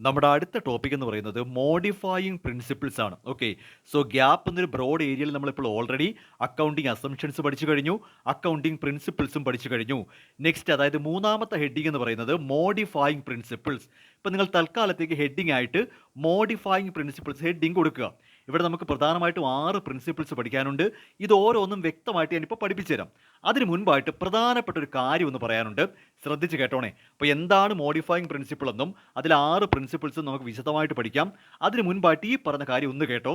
നമ്മുടെ അടുത്ത ടോപ്പിക് എന്ന് പറയുന്നത് മോഡിഫയിങ് പ്രിൻസിപ്പിൾസ് ആണ്. ഓക്കെ. സോ ഗ്യാപ്പ് എന്നൊരു ബ്രോഡ് ഏരിയയിൽ നമ്മളിപ്പോൾ ഓൾറെഡി അക്കൗണ്ടിങ് അസംഷൻസ് പഠിച്ചു കഴിഞ്ഞു. അക്കൗണ്ടിങ് പ്രിൻസിപ്പിൾസും പഠിച്ചു കഴിഞ്ഞു. നെക്സ്റ്റ് അതായത് മൂന്നാമത്തെ ഹെഡിങ് എന്ന് പറയുന്നത് മോഡിഫയിങ് പ്രിൻസിപ്പിൾസ്. ഇപ്പം നിങ്ങൾ തൽക്കാലത്തേക്ക് ഹെഡിങ് ആയിട്ട് മോഡിഫയിങ് പ്രിൻസിപ്പിൾസ് ഹെഡിങ് കൊടുക്കുക. ഇവിടെ നമുക്ക് പ്രധാനമായിട്ടും 6 പ്രിൻസിപ്പിൾസ് പഠിക്കാനുണ്ട്. ഇത് ഓരോന്നും വ്യക്തമായിട്ട് ഞാനിപ്പോൾ പഠിപ്പിച്ചു തരാം. അതിന് മുൻപായിട്ട് പ്രധാനപ്പെട്ട ഒരു കാര്യം ഒന്ന് പറയാനുണ്ട്. ശ്രദ്ധിച്ച് കേട്ടോണേ. അപ്പോൾ എന്താണ് മോഡിഫയിങ് പ്രിൻസിപ്പിൾ എന്നും അതിൽ 6 പ്രിൻസിപ്പിൾസും നമുക്ക് വിശദമായിട്ട് പഠിക്കാം. അതിന് മുൻപായിട്ട് ഈ പറഞ്ഞ കാര്യം ഒന്ന് കേട്ടോ.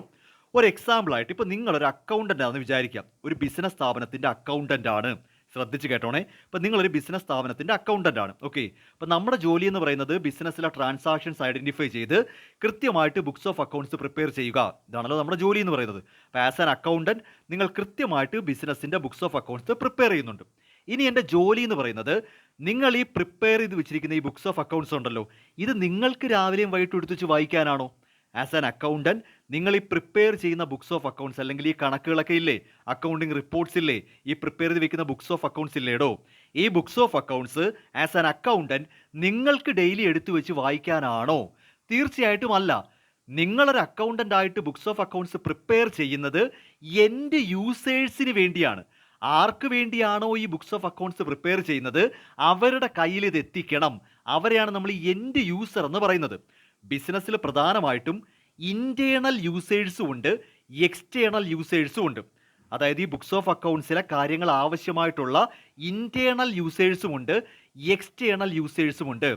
ഒരു എക്സാമ്പിളായിട്ട് ഇപ്പോൾ നിങ്ങളൊരു അക്കൗണ്ടൻ്റ് ആണെന്ന് വിചാരിക്കാം. ഒരു ബിസിനസ് സ്ഥാപനത്തിൻ്റെ അക്കൗണ്ടൻ്റ് ആണ്. ശ്രദ്ധിച്ച് കേട്ടോണേ. ഇപ്പോൾ നിങ്ങളൊരു ബിസിനസ് സ്ഥാപനത്തിൻ്റെ അക്കൗണ്ടൻ്റ് ആണ്. ഓക്കെ. അപ്പോൾ നമ്മുടെ ജോലി എന്ന് പറയുന്നത് ബിസിനസ്സിലെ ട്രാൻസാക്ഷൻസ് ഐഡൻറ്റിഫൈ ചെയ്ത് കൃത്യമായിട്ട് ബുക്സ് ഓഫ് അക്കൗണ്ട്സ് പ്രിപ്പയർ ചെയ്യുക. ഇതാണല്ലോ നമ്മുടെ ജോലി എന്ന് പറയുന്നത്. അപ്പോൾ ആസ് ആൻ അക്കൗണ്ടൻറ്റ് നിങ്ങൾ കൃത്യമായിട്ട് ബിസിനസ്സിൻ്റെ ബുക്സ് ഓഫ് അക്കൗണ്ട്സ് പ്രിപ്പയർ ചെയ്യുന്നുണ്ട്. ഇനി എൻ്റെ ജോലി എന്ന് പറയുന്നത് നിങ്ങൾ ഈ പ്രിപ്പയർ ചെയ്ത് വെച്ചിരിക്കുന്ന ഈ ബുക്സ് ഓഫ് അക്കൗണ്ട്സ് ഉണ്ടല്ലോ, ഇത് നിങ്ങൾക്ക് രാവിലെയും വൈകിട്ടും എടുത്ത് വെച്ച് വായിക്കാനാണോ? ആസ് ആൻ അക്കൗണ്ടൻറ്റ് നിങ്ങൾ ഈ പ്രിപ്പയർ ചെയ്യുന്ന ബുക്സ് ഓഫ് അക്കൗണ്ട്സ് അല്ലെങ്കിൽ ഈ കണക്കുകളൊക്കെ ഇല്ലേ, അക്കൗണ്ടിങ് റിപ്പോർട്ട്സ് ഇല്ലേ, ഈ പ്രിപ്പയർ ചെയ്ത് വെക്കുന്ന ബുക്സ് ഓഫ് അക്കൗണ്ട്സ് ഇല്ലേടോ, ഈ books of accounts as an accountant നിങ്ങൾക്ക് ഡെയിലി എടുത്തു വെച്ച് വായിക്കാനാണോ? തീർച്ചയായിട്ടും അല്ല. നിങ്ങളൊരു അക്കൗണ്ടൻ്റ് ആയിട്ട് ബുക്സ് ഓഫ് അക്കൗണ്ട്സ് പ്രിപ്പയർ ചെയ്യുന്നത് എൻ്റെ യൂസേഴ്സിന് വേണ്ടിയാണ്. ആർക്ക് വേണ്ടിയാണോ ഈ ബുക്സ് ഓഫ് അക്കൗണ്ട്സ് പ്രിപ്പയർ ചെയ്യുന്നത് അവരുടെ കയ്യിൽ ഇത് എത്തിക്കണം. അവരെയാണ് നമ്മൾ എൻഡ് യൂസർ എന്ന് പറയുന്നത്. ബിസിനസ്സിൽ പ്രധാനമായിട്ടും ഇൻറ്റേർണൽ യൂസേഴ്സും ഉണ്ട്, എക്സ്റ്റേണൽ യൂസേഴ്സും ഉണ്ട്. അതായത് ഈ ബുക്സ് ഓഫ് അക്കൗണ്ട്സിലെ കാര്യങ്ങൾ ആവശ്യമായിട്ടുള്ള ഇൻറ്റേർണൽ യൂസേഴ്സും ഉണ്ട്, എക്സ്റ്റേണൽ യൂസേഴ്സും ഉണ്ട്.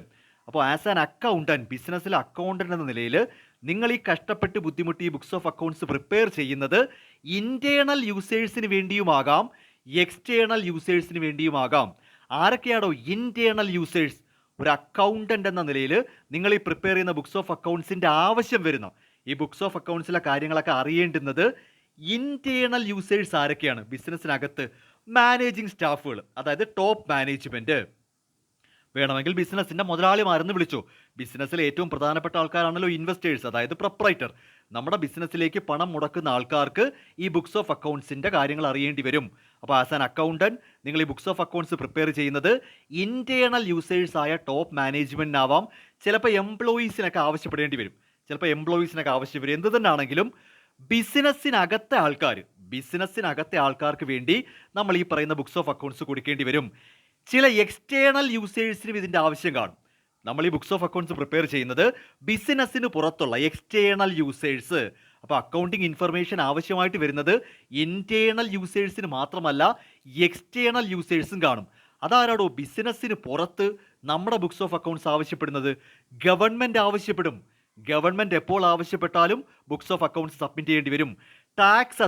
അപ്പോൾ ആസ് ആൻ അക്കൗണ്ടൻറ്റ്, ബിസിനസ്സിലെ അക്കൗണ്ടൻ്റ് എന്ന നിലയിൽ നിങ്ങൾ ഈ കഷ്ടപ്പെട്ട് ബുദ്ധിമുട്ടി ഈ ബുക്സ് ഓഫ് അക്കൗണ്ട്സ് പ്രിപ്പയർ ചെയ്യുന്നത് ഇൻറ്റേർണൽ യൂസേഴ്സിന് വേണ്ടിയുമാകാം, എക്സ്റ്റേണൽ യൂസേഴ്സിന് വേണ്ടിയുമാകാം. ആരൊക്കെയാണോ ഇൻറ്റേർണൽ യൂസേഴ്സ്? ഒരു അക്കൗണ്ടൻ്റ് എന്ന നിലയിൽ നിങ്ങൾ ഈ പ്രിപ്പയർ ചെയ്യുന്ന ബുക്സ് ഓഫ് അക്കൗണ്ട്സിൻ്റെ ആവശ്യം വരുന്നു. ഈ ബുക്സ് ഓഫ് അക്കൗണ്ട്സിലെ കാര്യങ്ങളൊക്കെ അറിയേണ്ടുന്നത് ഇൻറ്റേർണൽ യൂസേഴ്സ് ആരൊക്കെയാണ്? ബിസിനസ്സിനകത്ത് മാനേജിങ് സ്റ്റാഫുകൾ, അതായത് ടോപ്പ് മാനേജ്മെൻറ്റ്, വേണമെങ്കിൽ ബിസിനസ്സിൻ്റെ മുതലാളിമാരെന്ന് വിളിച്ചു. ബിസിനസ്സിലെ ഏറ്റവും പ്രധാനപ്പെട്ട ആൾക്കാരാണല്ലോ ഇൻവെസ്റ്റേഴ്സ്, അതായത് പ്രൊപ്പറൈറ്റർ. നമ്മുടെ ബിസിനസ്സിലേക്ക് പണം മുടക്കുന്ന ആൾക്കാർക്ക് ഈ ബുക്സ് ഓഫ് അക്കൗണ്ട്സിൻ്റെ കാര്യങ്ങൾ അറിയേണ്ടി വരും. അപ്പോൾ ആസ് ആൻ അക്കൗണ്ടൻറ്റ് നിങ്ങൾ ഈ ബുക്സ് ഓഫ് അക്കൗണ്ട്സ് പ്രിപ്പയർ ചെയ്യുന്നത് ഇൻറ്റേർണൽ യൂസേഴ്സ് ആയ ടോപ്പ് മാനേജ്മെൻറ്റിനാവാം. ചിലപ്പോൾ എംപ്ലോയീസിനൊക്കെ ആവശ്യപ്പെടേണ്ടി വരും. ആവശ്യം വരും. എന്ത് തന്നെ ആണെങ്കിലും ബിസിനസ്സിനകത്തെ ആൾക്കാർക്ക് വേണ്ടി നമ്മൾ ഈ പറയുന്ന ബുക്സ് ഓഫ് അക്കൗണ്ട്സ് കൊടുക്കേണ്ടി വരും. ചില എക്സ്റ്റേണൽ യൂസേഴ്സിനും ഇതിൻ്റെ ആവശ്യം കാണും. നമ്മൾ ഈ ബുക്സ് ഓഫ് അക്കൗണ്ട്സ് പ്രിപ്പയർ ചെയ്യുന്നത് ബിസിനസ്സിന് പുറത്തുള്ള എക്സ്റ്റേണൽ യൂസേഴ്സ്. അപ്പോൾ അക്കൗണ്ടിങ് ഇൻഫർമേഷൻ ആവശ്യമായിട്ട് വരുന്നത് ഇൻറ്റേർണൽ യൂസേഴ്സിന് മാത്രമല്ല, എക്സ്റ്റേണൽ യൂസേഴ്സും കാണും. അതാരാടോ ബിസിനസ്സിന് പുറത്ത് നമ്മുടെ ബുക്സ് ഓഫ് അക്കൗണ്ട്സ് ആവശ്യപ്പെടുന്നത്? ഗവൺമെൻറ് ആവശ്യപ്പെടും. ഗവൺമെൻറ് എപ്പോൾ ആവശ്യപ്പെട്ടാലും ബുക്സ് ഓഫ് അക്കൗണ്ട്സ് സബ്മിറ്റ് ചെയ്യേണ്ടി വരും. ടാക്സ്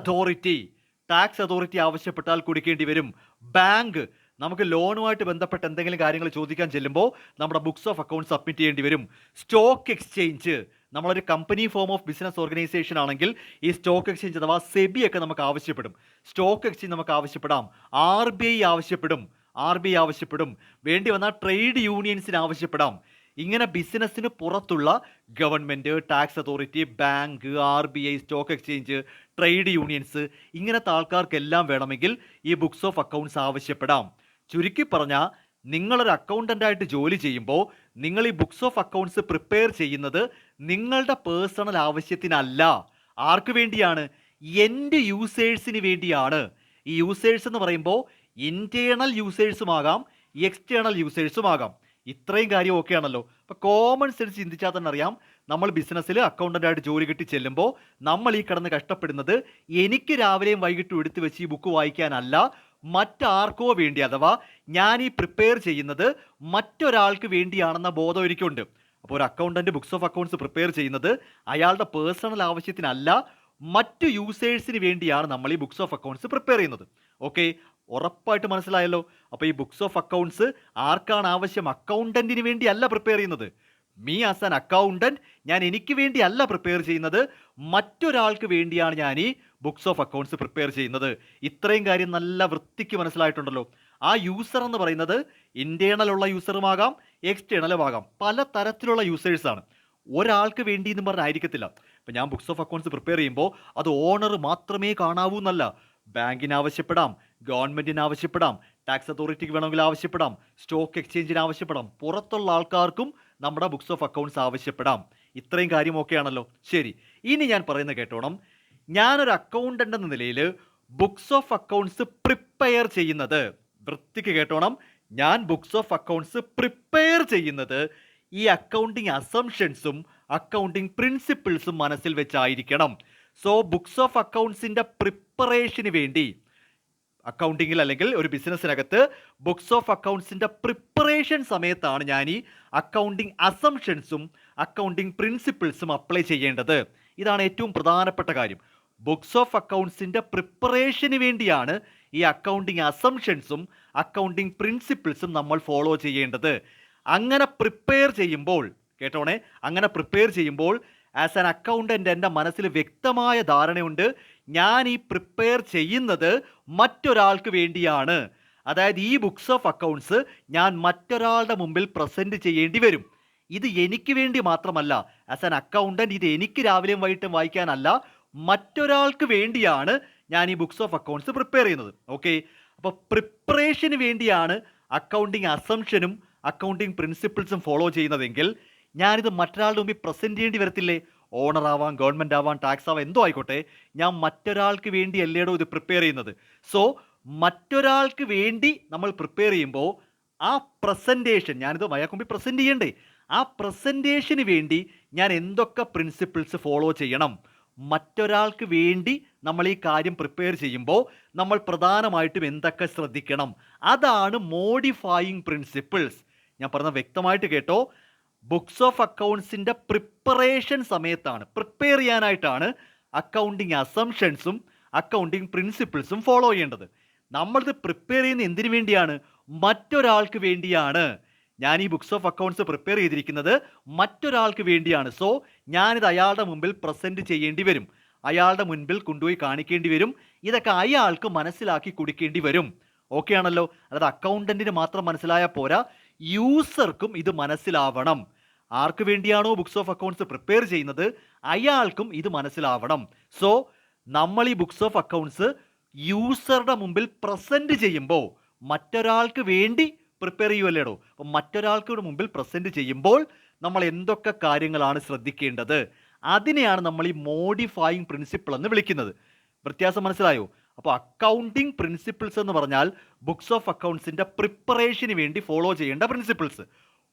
അതോറിറ്റി ആവശ്യപ്പെട്ടാൽ കൊടുക്കേണ്ടി വരും. ബാങ്ക് നമുക്ക് ലോണുമായിട്ട് ബന്ധപ്പെട്ട് എന്തെങ്കിലും കാര്യങ്ങൾ ചോദിക്കാൻ ചെല്ലുമ്പോൾ നമ്മുടെ ബുക്സ് ഓഫ് അക്കൗണ്ട്സ് സബ്മിറ്റ് ചെയ്യേണ്ടി വരും. സ്റ്റോക്ക് എക്സ്ചേഞ്ച്, നമ്മളൊരു company form of business organisation ആണെങ്കിൽ ഈ സ്റ്റോക്ക് എക്സ്ചേഞ്ച് അഥവാ സെബി ഒക്കെ നമുക്ക് ആവശ്യപ്പെടും. സ്റ്റോക്ക് എക്സ്ചേഞ്ച് നമുക്ക് ആവശ്യപ്പെടാം. ആർ ബി ഐ ആവശ്യപ്പെടും. വേണ്ടി വന്നാൽ ട്രേഡ് യൂണിയൻസിന് ആവശ്യപ്പെടാം. ഇങ്ങനെ ബിസിനസ്സിന് പുറത്തുള്ള government, tax authority, bank, R B I, stock exchange, trade unions, ഇങ്ങനത്തെ ആൾക്കാർക്കെല്ലാം വേണമെങ്കിൽ ഈ ബുക്സ് ഓഫ് അക്കൗണ്ട്സ് ആവശ്യപ്പെടാം. ചുരുക്കി പറഞ്ഞാൽ നിങ്ങളൊരു അക്കൗണ്ടൻ്റായിട്ട് ജോലി ചെയ്യുമ്പോൾ നിങ്ങൾ ഈ ബുക്സ് ഓഫ് അക്കൗണ്ട്സ് പ്രിപ്പയർ ചെയ്യുന്നത് നിങ്ങളുടെ പേഴ്സണൽ ആവശ്യത്തിനല്ല. ആർക്ക് വേണ്ടിയാണ്? എൻ്റെ യൂസേഴ്സിന് വേണ്ടിയാണ്. ഈ യൂസേഴ്സ് എന്ന് പറയുമ്പോൾ ഇൻറ്റേർണൽ യൂസേഴ്സുമാകാം, എക്സ്റ്റേണൽ യൂസേഴ്സുമാകാം. ഇത്രയും കാര്യം ഓക്കെ ആണല്ലോ. അപ്പോൾ കോമൺ സെൻസ് ചിന്തിച്ചാൽ തന്നെ അറിയാം, നമ്മൾ ബിസിനസ്സിൽ അക്കൗണ്ടൻ്റായിട്ട് ജോലി കിട്ടി ചെല്ലുമ്പോൾ നമ്മൾ ഈ കിടന്ന് കഷ്ടപ്പെടുന്നത് എനിക്ക് രാവിലെയും വൈകിട്ടും എടുത്തു വെച്ച് ഈ ബുക്ക് വായിക്കാനല്ല, മറ്റാർക്കോ വേണ്ടി, അഥവാ ഞാൻ ഈ പ്രിപ്പയർ ചെയ്യുന്നത് മറ്റൊരാൾക്ക് വേണ്ടിയാണെന്ന ബോധം എനിക്കുണ്ട്. അപ്പോൾ ഒരു accountant books of accounts prepare ചെയ്യുന്നത് അയാളുടെ പേഴ്സണൽ ആവശ്യത്തിനല്ല, മറ്റു യൂസേഴ്സിന് വേണ്ടിയാണ് നമ്മൾ ഈ ബുക്സ് ഓഫ് അക്കൗണ്ട്സ് പ്രിപ്പയർ ചെയ്യുന്നത്. ഓക്കെ, ഉറപ്പായിട്ട് മനസ്സിലായല്ലോ. അപ്പോൾ ഈ ബുക്സ് ഓഫ് അക്കൗണ്ട്സ് ആർക്കാണ് ആവശ്യം? അക്കൗണ്ടൻറ്റിന് വേണ്ടിയല്ല പ്രിപ്പയർ ചെയ്യുന്നത്. മീ ആസ് ആൻ അക്കൗണ്ടൻറ്റ് ഞാൻ എനിക്ക് വേണ്ടിയല്ല പ്രിപ്പയർ ചെയ്യുന്നത്, മറ്റൊരാൾക്ക് വേണ്ടിയാണ് ഞാൻ ഈ ബുക്സ് ഓഫ് അക്കൗണ്ട്സ് പ്രിപ്പയർ ചെയ്യുന്നത്. ഇത്രയും കാര്യം നല്ല വൃത്തിക്ക് മനസ്സിലായിട്ടുണ്ടല്ലോ. ആ യൂസർ എന്ന് പറയുന്നത് ഇൻറ്റേർണൽ ഉള്ള യൂസറുമാകാം, എക്സ്റ്റേണലുമാകാം. പല തരത്തിലുള്ള യൂസേഴ്സാണ്. ഒരാൾക്ക് വേണ്ടി എന്ന് പറഞ്ഞായിരിക്കത്തില്ല. ഇപ്പം ഞാൻ ബുക്സ് ഓഫ് അക്കൗണ്ട്സ് പ്രിപ്പയർ ചെയ്യുമ്പോൾ അത് ഓണർ മാത്രമേ കാണാവൂ എന്നല്ല. ബാങ്കിന് ആവശ്യപ്പെടാം, ഗവൺമെൻറ്റിന് ആവശ്യപ്പെടാം, ടാക്സ് അതോറിറ്റിക്ക് വേണമെങ്കിൽ ആവശ്യപ്പെടാം, സ്റ്റോക്ക് എക്സ്ചേഞ്ചിന് ആവശ്യപ്പെടാം. പുറത്തുള്ള ആൾക്കാർക്കും നമ്മുടെ ബുക്സ് ഓഫ് അക്കൗണ്ട്സ് ആവശ്യപ്പെടാം. ഇത്രയും കാര്യം ഓക്കെ ആണല്ലോ. ശരി, ഇനി ഞാൻ പറയുന്നത് കേട്ടോണം. ഞാനൊരു അക്കൗണ്ടന്റ് എന്ന നിലയിൽ ബുക്സ് ഓഫ് അക്കൗണ്ട്സ് പ്രിപ്പയർ ചെയ്യുന്നത്, വൃത്തിക്ക് കേട്ടോണം, ഞാൻ ബുക്സ് ഓഫ് അക്കൗണ്ട്സ് പ്രിപ്പയർ ചെയ്യുന്നത് ഈ അക്കൗണ്ടിങ് അസംഷൻസും അക്കൗണ്ടിങ് പ്രിൻസിപ്പിൾസും മനസ്സിൽ വെച്ചായിരിക്കണം. സോ ബുക്സ് ഓഫ് അക്കൗണ്ട്സിന്റെ പ്രിപ്പറേഷന് വേണ്ടി അക്കൗണ്ടിങ്ങിൽ അല്ലെങ്കിൽ ഒരു ബിസിനസ്സിനകത്ത് ബുക്സ് ഓഫ് അക്കൗണ്ട്സിന്റെ പ്രിപ്പറേഷൻ സമയത്താണ് ഞാൻ ഈ അക്കൗണ്ടിങ് അസംഷൻസും അക്കൗണ്ടിങ് പ്രിൻസിപ്പിൾസും അപ്ലൈ ചെയ്യേണ്ടത്. ഇതാണ് ഏറ്റവും പ്രധാനപ്പെട്ട കാര്യം. ബുക്സ് ഓഫ് അക്കൗണ്ട്സിന്റെ പ്രിപ്പറേഷന് വേണ്ടിയാണ് ഈ അക്കൗണ്ടിങ് അസംഷൻസും അക്കൗണ്ടിങ് പ്രിൻസിപ്പിൾസും നമ്മൾ ഫോളോ ചെയ്യേണ്ടത്. അങ്ങനെ പ്രിപ്പയർ ചെയ്യുമ്പോൾ കേട്ടോണേ, അങ്ങനെ പ്രിപ്പയർ ചെയ്യുമ്പോൾ ആസ് ആൻ അക്കൗണ്ടന്റ് എൻ്റെ മനസ്സിൽ വ്യക്തമായ ധാരണയുണ്ട്, ഞാൻ ഈ പ്രിപ്പയർ ചെയ്യുന്നത് മറ്റൊരാൾക്ക് വേണ്ടിയാണ്. അതായത് ഈ ബുക്സ് ഓഫ് അക്കൗണ്ട്സ് ഞാൻ മറ്റൊരാളുടെ മുമ്പിൽ പ്രസൻറ്റ് ചെയ്യേണ്ടി വരും. ഇത് എനിക്ക് വേണ്ടി മാത്രമല്ല, ആസ് ആൻ അക്കൗണ്ടന്റ് ഇത് എനിക്ക് രാവിലെയും വൈകിട്ടും വായിക്കാനല്ല, മറ്റൊരാൾക്ക് വേണ്ടിയാണ് ഞാൻ ഈ ബുക്സ് ഓഫ് അക്കൗണ്ട്സ് പ്രിപ്പയർ ചെയ്യുന്നത്. ഓക്കെ, അപ്പോൾ പ്രിപ്പറേഷന് വേണ്ടിയാണ് അക്കൗണ്ടിങ് അസംഷനും അക്കൗണ്ടിങ് പ്രിൻസിപ്പിൾസും ഫോളോ ചെയ്യുന്നതെങ്കിൽ ഞാനിത് മറ്റൊരാളുടെ മുമ്പിൽ പ്രസൻറ്റ് ചെയ്യേണ്ടി വരത്തില്ലേ? ഓണർ ആവാം, ഗവൺമെൻറ് ആവാം, ടാക്സ് ആവാം, എന്തോ ആയിക്കോട്ടെ, ഞാൻ മറ്റൊരാൾക്ക് വേണ്ടി അല്ലേടോ ഇത് പ്രിപ്പയർ ചെയ്യുന്നത്. സോ മറ്റൊരാൾക്ക് വേണ്ടി നമ്മൾ പ്രിപ്പയർ ചെയ്യുമ്പോൾ ആ പ്രസൻറ്റേഷൻ, ഞാനിത് അയാൾക്ക് മുമ്പിൽ പ്രസൻറ്റ് ചെയ്യണ്ടേ, ആ പ്രസൻറ്റേഷന് വേണ്ടി ഞാൻ എന്തൊക്കെ പ്രിൻസിപ്പിൾസ് ഫോളോ ചെയ്യണം? മറ്റൊരാൾക്ക് വേണ്ടി നമ്മൾ ഈ കാര്യം പ്രിപ്പയർ ചെയ്യുമ്പോൾ നമ്മൾ പ്രധാനമായിട്ടും എന്തൊക്കെ ശ്രദ്ധിക്കണം? അതാണ് മോഡിഫയിങ് പ്രിൻസിപ്പിൾസ്. ഞാൻ പറഞ്ഞത് വ്യക്തമായിട്ട് കേട്ടോ. ബുക്സ് ഓഫ് അക്കൗണ്ട്സിൻ്റെ പ്രിപ്പറേഷൻ സമയത്താണ്, പ്രിപ്പയർ ചെയ്യാനായിട്ടാണ് അക്കൗണ്ടിങ് അസംഷൻസും അക്കൗണ്ടിങ് പ്രിൻസിപ്പിൾസും ഫോളോ ചെയ്യേണ്ടത്. നമ്മളിത് പ്രിപ്പയർ ചെയ്യുന്ന എന്തിനു വേണ്ടിയാണ്? മറ്റൊരാൾക്ക് വേണ്ടിയാണ്. ഞാൻ ഈ ബുക്സ് ഓഫ് അക്കൗണ്ട്സ് പ്രിപ്പയർ ചെയ്തിരിക്കുന്നത് മറ്റൊരാൾക്ക് വേണ്ടിയാണ്. സോ ഞാനിത് അയാളുടെ മുമ്പിൽ പ്രസൻറ്റ് ചെയ്യേണ്ടി വരും, അയാളുടെ മുൻപിൽ കൊണ്ടുപോയി കാണിക്കേണ്ടി വരും. ഇതൊക്കെ അയാൾക്ക് മനസ്സിലാക്കി കൊടുക്കേണ്ടി വരും. ഓക്കെ ആണല്ലോ. അതായത് അക്കൗണ്ടന്റിന് മാത്രം മനസ്സിലായാൽ പോരാ, യൂസർക്കും ഇത് മനസ്സിലാവണം. ആർക്ക് വേണ്ടിയാണോ ബുക്സ് ഓഫ് അക്കൗണ്ട്സ് പ്രിപ്പയർ ചെയ്യുന്നത് അയാൾക്കും ഇത് മനസ്സിലാവണം. സോ നമ്മൾ ഈ ബുക്സ് ഓഫ് അക്കൗണ്ട്സ് യൂസറുടെ മുമ്പിൽ പ്രസൻറ്റ് ചെയ്യുമ്പോൾ മറ്റൊരാൾക്ക് വേണ്ടി പ്രിപ്പയർ ചെയ്യുമല്ലേടോ. അപ്പം മറ്റൊരാൾക്ക് മുമ്പിൽ പ്രസൻറ്റ് ചെയ്യുമ്പോൾ നമ്മൾ എന്തൊക്കെ കാര്യങ്ങളാണ് ശ്രദ്ധിക്കേണ്ടത്? അതിനെയാണ് നമ്മൾ ഈ മോഡിഫയിങ് പ്രിൻസിപ്പിൾ എന്ന് വിളിക്കുന്നത്. വ്യത്യാസം മനസ്സിലായോ? അപ്പോൾ അക്കൗണ്ടിങ് പ്രിൻസിപ്പിൾസ് എന്ന് പറഞ്ഞാൽ ബുക്സ് ഓഫ് അക്കൗണ്ട്സിൻ്റെ പ്രിപ്പറേഷന് വേണ്ടി ഫോളോ ചെയ്യേണ്ട പ്രിൻസിപ്പിൾസ്.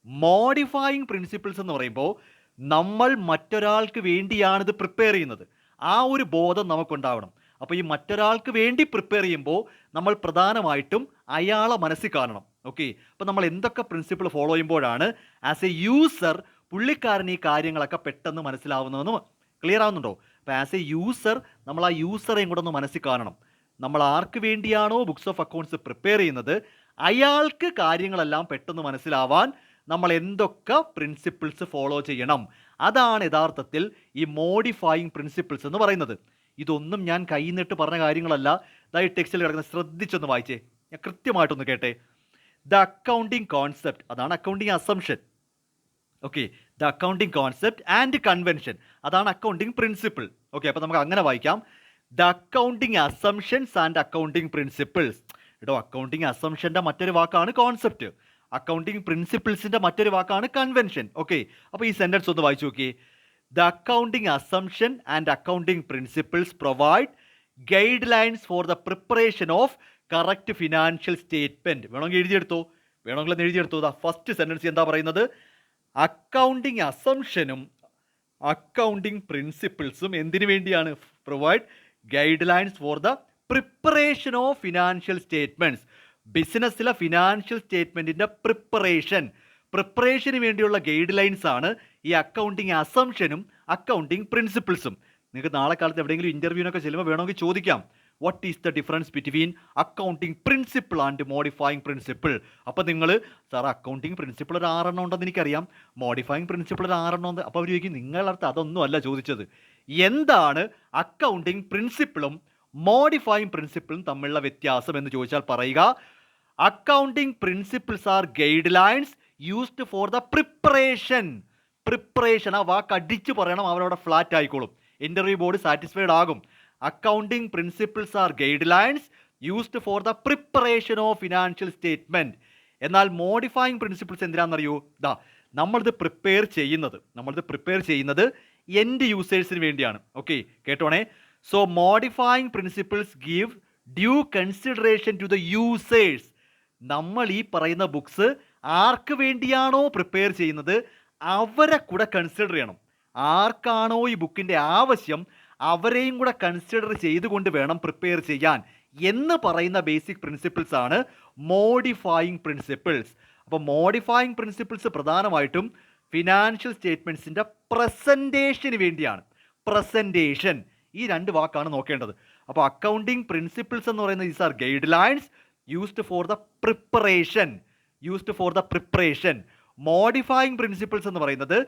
മോഡിഫയിങ് പ്രിൻസിപ്പിൾസ് എന്ന് പറയുമ്പോൾ നമ്മൾ മറ്റൊരാൾക്ക് വേണ്ടിയാണിത് പ്രിപ്പയർ ചെയ്യുന്നത്, ആ ഒരു ബോധം നമുക്കുണ്ടാവണം. അപ്പോൾ ഈ മറ്റൊരാൾക്ക് വേണ്ടി പ്രിപ്പയർ ചെയ്യുമ്പോൾ നമ്മൾ പ്രധാനമായിട്ടും അയാളെ മനസ്സിൽ കാണണം. ഓക്കെ, അപ്പോൾ നമ്മൾ എന്തൊക്കെ പ്രിൻസിപ്പിൾ ഫോളോ ചെയ്യുമ്പോഴാണ് ആസ് എ യൂസർ പുള്ളിക്കാരൻ ഈ കാര്യങ്ങളൊക്കെ പെട്ടെന്ന് മനസ്സിലാവുന്നതെന്ന് ക്ലിയർ ആവുന്നുണ്ടോ? അപ്പോൾ ആസ് എ യൂസർ നമ്മൾ ആ യൂസറെയും കൂടെ ഒന്ന് മനസ്സിൽ കാണണം. നമ്മൾ ആർക്ക് വേണ്ടിയാണോ ബുക്സ് ഓഫ് അക്കൗണ്ട്സ് പ്രിപ്പയർ ചെയ്യുന്നത് അയാൾക്ക് കാര്യങ്ങളെല്ലാം പെട്ടെന്ന് മനസ്സിലാവാൻ നമ്മൾ എന്തൊക്കെ പ്രിൻസിപ്പിൾസ് ഫോളോ ചെയ്യണം? അതാണ് യഥാർത്ഥത്തിൽ ഈ മോഡിഫയിങ് പ്രിൻസിപ്പിൾസ് എന്ന് പറയുന്നത്. ഇതൊന്നും ഞാൻ കയ്യിൽ നിന്നിട്ട് പറഞ്ഞ കാര്യങ്ങളല്ല. ഇതായി ടെക്സ്റ്റിൽ കിടക്കുന്ന ശ്രദ്ധിച്ചൊന്ന് വായിച്ചേ, ഞാൻ കൃത്യമായിട്ടൊന്ന് കേട്ടെ. ദ അക്കൗണ്ടിങ് കോൺസെപ്റ്റ്, അതാണ് accounting assumption. Okay, the accounting concept and convention, അതാണ് അക്കൗണ്ടിങ് പ്രിൻസിപ്പിൾ. ഓക്കെ, അപ്പോൾ നമുക്ക് അങ്ങനെ വായിക്കാം. The accounting assumptions and accounting principles. എടോ, അക്കൗണ്ടിങ് അസംഷൻ്റെ മറ്റൊരു വാക്കാണ് കോൺസെപ്റ്റ്, അക്കൗണ്ടിങ് പ്രിൻസിപ്പിൾസിൻ്റെ മറ്റൊരു വാക്കാണ് കൺവെൻഷൻ. ഓക്കെ, അപ്പോൾ ഈ സെൻറ്റൻസ് ഒന്ന് വായിച്ചു നോക്കിയേ. The accounting assumption and accounting principles provide guidelines for the preparation of correct financial statement. വേണമെങ്കിൽ എഴുതിയെടുത്തോ, വേണമെങ്കിൽ എഴുതിയെടുത്തോ. ദ ഫസ്റ്റ് സെൻറ്റൻസ് എന്താ പറയുന്നത്? അക്കൗണ്ടിങ് അസംഷനും അക്കൗണ്ടിങ് പ്രിൻസിപ്പിൾസും എന്തിനു വേണ്ടിയാണ്? Provide guidelines for the preparation of financial statements. ബിസിനസ്സിലെ ഫിനാൻഷ്യൽ സ്റ്റേറ്റ്മെൻറ്റിൻ്റെ പ്രിപ്പറേഷന് വേണ്ടിയുള്ള ഗൈഡ് ലൈൻസ് ആണ് ഈ അക്കൗണ്ടിങ് അസംഷനും അക്കൗണ്ടിങ് പ്രിൻസിപ്പിൾസും. നിങ്ങൾക്ക് നാളെ കാലത്ത് എവിടെയെങ്കിലും ഇൻ്റർവ്യൂവിനൊക്കെ ചെല്ലുമ്പോൾ വേണമെങ്കിൽ ചോദിക്കാം, what is the difference between accounting principle and modifying principle? അപ്പോൾ നിങ്ങൾ, സാർ അക്കൗണ്ടിങ് പ്രിൻസിപ്പിൾ ഒരു 6 ഉണ്ടെന്ന് എനിക്കറിയാം, മോഡിഫയിങ് പ്രിൻസിപ്പിൾ ഒരു 6 ഉണ്ട്. അപ്പോൾ അവർ ചോദിക്കും, നിങ്ങളടുത്ത് അതൊന്നും അല്ല ചോദിച്ചത്, എന്താണ് അക്കൗണ്ടിങ് പ്രിൻസിപ്പിളും മോഡിഫയിങ് പ്രിൻസിപ്പിളും തമ്മിലുള്ള വ്യത്യാസം എന്ന് ചോദിച്ചാൽ പറയുക, accounting principles are guidelines used for the preparation. ആ വാക്ക് അടിച്ചു പറയണം, അവരവിടെ ഫ്ലാറ്റ് ആയിക്കോളും, ഇൻ്റർവ്യൂ ബോർഡ് സാറ്റിസ്ഫൈഡ് ആകും. Accounting principles are guidelines used for the preparation of financial statement. എന്നാൽ മോഡിഫയിങ് പ്രിൻസിപ്പിൾസ് എന്തിനാണെന്നറിയോ? നമ്മളിത് പ്രിപ്പയർ ചെയ്യുന്നത് എൻഡ് യൂസേഴ്സിന് വേണ്ടിയാണ്. ഓക്കെ, കേട്ടോണേ. So modifying principles give due consideration to the users. നമ്മൾ ഈ പറയുന്ന ബുക്സ് ആർക്ക് വേണ്ടിയാണോ പ്രിപ്പയർ ചെയ്യുന്നത് അവരെ കൂടെ കൺസിഡർ ചെയ്യണം. ആർക്കാണോ ഈ ബുക്കിൻ്റെ ആവശ്യം അവരെയും കൂടെ കൺസിഡർ ചെയ്തുകൊണ്ട് വേണം പ്രിപ്പയർ ചെയ്യാൻ എന്ന് പറയുന്ന ബേസിക് പ്രിൻസിപ്പിൾസ് ആണ് മോഡിഫൈയിങ് പ്രിൻസിപ്പിൾസ്. അപ്പോൾ മോഡിഫൈയിങ് പ്രിൻസിപ്പിൾസ് പ്രധാനമായിട്ടും ഫിനാൻഷ്യൽ സ്റ്റേറ്റ്മെൻറ്റ്സിൻ്റെ പ്രസൻറ്റേഷന് വേണ്ടിയാണ്. പ്രസൻറ്റേഷൻ, ഈ രണ്ട് വാക്കാണ് നോക്കേണ്ടത്. അപ്പോൾ അക്കൗണ്ടിങ് പ്രിൻസിപ്പിൾസ് എന്ന് പറയുന്നത് these are guidelines used for the preparation. Modifying principles എന്ന് പറയുന്നത്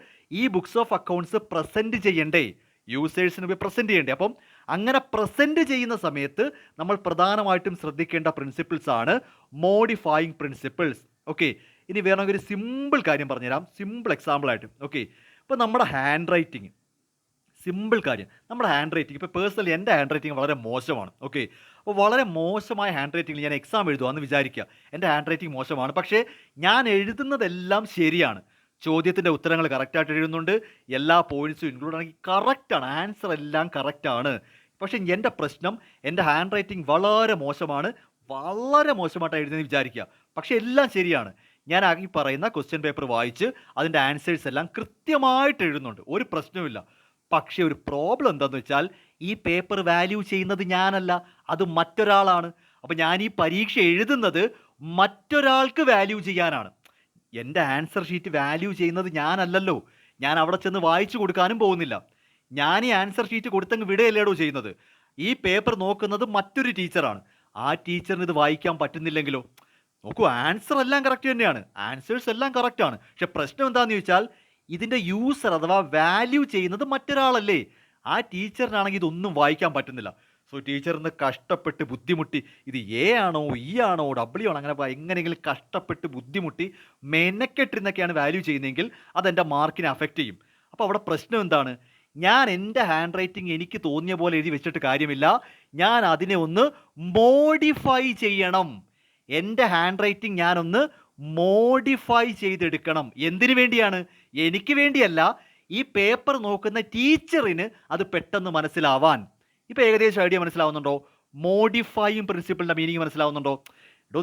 ഈ ബുക്സ് ഓഫ് അക്കൗണ്ട്സ് പ്രസൻറ്റ് ചെയ്യണ്ടേ, യൂസേഴ്സിന് പ്രസൻറ്റ് ചെയ്യണ്ടേ. അപ്പം അങ്ങനെ പ്രസൻറ്റ് ചെയ്യുന്ന സമയത്ത് നമ്മൾ പ്രധാനമായിട്ടും ശ്രദ്ധിക്കേണ്ട പ്രിൻസിപ്പിൾസ് ആണ് മോഡിഫൈയിങ് പ്രിൻസിപ്പിൾസ്. ഓക്കെ, ഇനി വേണമെങ്കിൽ ഒരു സിമ്പിൾ കാര്യം പറഞ്ഞുതരാം, സിമ്പിൾ എക്സാമ്പിളായിട്ട്. ഓക്കെ, ഇപ്പോൾ നമ്മുടെ ഹാൻഡ് റൈറ്റിംഗ്, സിമ്പിൾ കാര്യം, നമ്മുടെ ഹാൻഡ് റൈറ്റിംഗ്, ഇപ്പോൾ പേഴ്സണലി എൻ്റെ ഹാൻഡ് റൈറ്റിംഗ് വളരെ മോശമാണ്. ഓക്കെ, അപ്പോൾ വളരെ മോശമായ ഹാൻഡ് റൈറ്റിംഗിൽ ഞാൻ എക്സാം എഴുതുകയെന്ന് വിചാരിക്കുക. എൻ്റെ ഹാൻഡ് റൈറ്റിംഗ് മോശമാണ്, പക്ഷേ ഞാൻ എഴുതുന്നതെല്ലാം ശരിയാണ്. ചോദ്യത്തിൻ്റെ ഉത്തരങ്ങൾ കറക്റ്റായിട്ട് എഴുതുന്നുണ്ട്, എല്ലാ പോയിൻറ്റ്സും ഇൻക്ലൂഡ് ആണെങ്കിൽ കറക്റ്റാണ്, ആൻസർ എല്ലാം കറക്റ്റാണ്. പക്ഷേ എൻ്റെ പ്രശ്നം എൻ്റെ ഹാൻഡ് റൈറ്റിംഗ് വളരെ മോശമായിട്ട് എഴുതുന്നതെന്ന് വിചാരിക്കുക. പക്ഷേ എല്ലാം ശരിയാണ്. ഞാൻ ഈ പറയുന്ന ക്വസ്റ്റ്യൻ പേപ്പർ വായിച്ച് അതിൻ്റെ ആൻസേഴ്സ് എല്ലാം കൃത്യമായിട്ട് എഴുതുന്നുണ്ട്, ഒരു പ്രശ്നവുമില്ല. പക്ഷേ ഒരു പ്രോബ്ലം എന്താണെന്ന് വെച്ചാൽ ഈ പേപ്പർ വാല്യൂ ചെയ്യുന്നത് ഞാനല്ല, അത് മറ്റൊരാളാണ്. അപ്പോൾ ഞാൻ ഈ പരീക്ഷ എഴുതുന്നത് മറ്റൊരാൾക്ക് വാല്യൂ ചെയ്യാനാണ്. എൻ്റെ ആൻസർ ഷീറ്റ് വാല്യൂ ചെയ്യുന്നത് ഞാനല്ലല്ലോ. ഞാൻ അവിടെ ചെന്ന് വായിച്ചു കൊടുക്കാനും പോകുന്നില്ല. ഞാൻ ഈ ആൻസർ ഷീറ്റ് കൊടുത്തങ്ങ് വിടുകയല്ലേടോ ചെയ്യുന്നത്. ഈ പേപ്പർ നോക്കുന്നത് മറ്റൊരു ടീച്ചറാണ്. ആ ടീച്ചറിന് ഇത് വായിക്കാൻ പറ്റുന്നില്ലെങ്കിലോ? നോക്കൂ, ആൻസർ എല്ലാം കറക്റ്റ് തന്നെയാണ്, ആൻസേഴ്സ് എല്ലാം കറക്റ്റാണ്. പക്ഷെ പ്രശ്നം എന്താണെന്ന് ചോദിച്ചാൽ ഇതിൻ്റെ യൂസർ അഥവാ വാല്യൂ ചെയ്യുന്നത് മറ്റൊരാളല്ലേ. ആ ടീച്ചറിനാണെങ്കിൽ ഇതൊന്നും വായിക്കാൻ പറ്റുന്നില്ല. സോ ടീച്ചറിന് കഷ്ടപ്പെട്ട് ബുദ്ധിമുട്ടി ഇത് എ ആണോ ഇ ആണോ ഡബ്ല്യു ആണോ അങ്ങനെ എങ്ങനെയെങ്കിലും കഷ്ടപ്പെട്ട് ബുദ്ധിമുട്ടി മെനക്കെട്ടിരുന്നൊക്കെയാണ് വാല്യൂ ചെയ്യുന്നതെങ്കിൽ അതെൻ്റെ മാർക്കിനെ അഫക്റ്റ് ചെയ്യും. അപ്പോൾ അവിടെ പ്രശ്നം എന്താണ്? ഞാൻ എൻ്റെ ഹാൻഡ് റൈറ്റിംഗ് എനിക്ക് തോന്നിയ പോലെ എഴുതി വെച്ചിട്ട് കാര്യമില്ല, ഞാൻ അതിനെ ഒന്ന് മോഡിഫൈ ചെയ്യണം. എൻ്റെ ഹാൻഡ് റൈറ്റിംഗ് ഞാനൊന്ന് മോഡിഫൈ ചെയ്തെടുക്കണം. എന്തിനു വേണ്ടിയാണ്? എനിക്ക് വേണ്ടിയല്ല, ഈ പേപ്പർ നോക്കുന്ന ടീച്ചറിന് അത് പെട്ടെന്ന് മനസ്സിലാവാൻ. ഇപ്പോൾ ഏകദേശം ഐഡിയ മനസ്സിലാവുന്നുണ്ടോ? മോഡിഫൈയിങ് പ്രിൻസിപ്പിളിൻ്റെ മീനിങ് മനസ്സിലാവുന്നുണ്ടോ?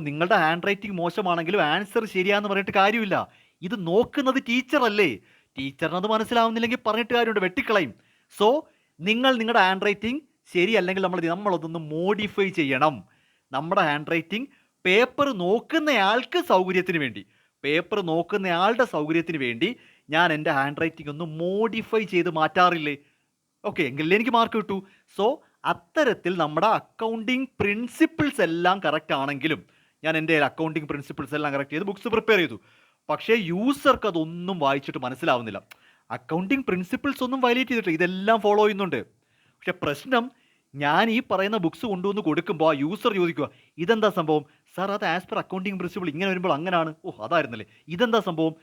നിങ്ങളുടെ ഹാൻഡ് റൈറ്റിംഗ് മോശമാണെങ്കിലും ആൻസർ ശരിയാന്ന് പറഞ്ഞിട്ട് കാര്യമില്ല. ഇത് നോക്കുന്നത് ടീച്ചറല്ലേ. ടീച്ചറിനത് മനസ്സിലാവുന്നില്ലെങ്കിൽ പറഞ്ഞിട്ട് കാര്യമുണ്ട്, വെട്ടിക്കളയും. സോ നിങ്ങളുടെ ഹാൻഡ് റൈറ്റിംഗ് ശരിയല്ലെങ്കിൽ നമ്മളതൊന്ന് മോഡിഫൈ ചെയ്യണം. നമ്മുടെ ഹാൻഡ് റൈറ്റിംഗ് പേപ്പർ നോക്കുന്നയാൾക്ക് സൗകര്യത്തിന് വേണ്ടി ഞാൻ എൻ്റെ ഹാൻഡ് റൈറ്റിംഗ് ഒന്ന് മോഡിഫൈ ചെയ്ത് മാറ്റാറില്ലേ? ഓക്കെ, എങ്കിലേ എനിക്ക് മാർക്ക് കിട്ടൂ. സോ അത്തരത്തിൽ നമ്മുടെ അക്കൗണ്ടിങ് പ്രിൻസിപ്പിൾസ് എല്ലാം കറക്റ്റ് ആണെങ്കിലും ഞാൻ എൻ്റെ അക്കൗണ്ടിങ് പ്രിൻസിപ്പിൾസ് എല്ലാം കറക്റ്റ് ചെയ്ത് ബുക്സ് പ്രിപ്പയർ ചെയ്തു. പക്ഷേ യൂസർക്ക് അതൊന്നും വായിച്ചിട്ട് മനസ്സിലാവുന്നില്ല. അക്കൗണ്ടിങ് പ്രിൻസിപ്പിൾസ് ഒന്നും വയലേറ്റ് ചെയ്തിട്ടില്ല, ഇതെല്ലാം ഫോളോ ചെയ്യുന്നുണ്ട്. പക്ഷെ പ്രശ്നം, ഞാൻ ഈ പറയുന്ന ബുക്സ് കൊണ്ടുവന്ന് കൊടുക്കുമ്പോൾ ആ യൂസർ ചോദിക്കുക, ഇതെന്താ സംഭവം സാർ? അത് ആസ് പെർ അക്കൗണ്ടിങ് പ്രിൻസിപ്പിൾ ഇങ്ങനെ വരുമ്പോൾ അങ്ങനെയാണ്. അതായിരുന്നല്ലേ, ഇതെന്താ സംഭവം?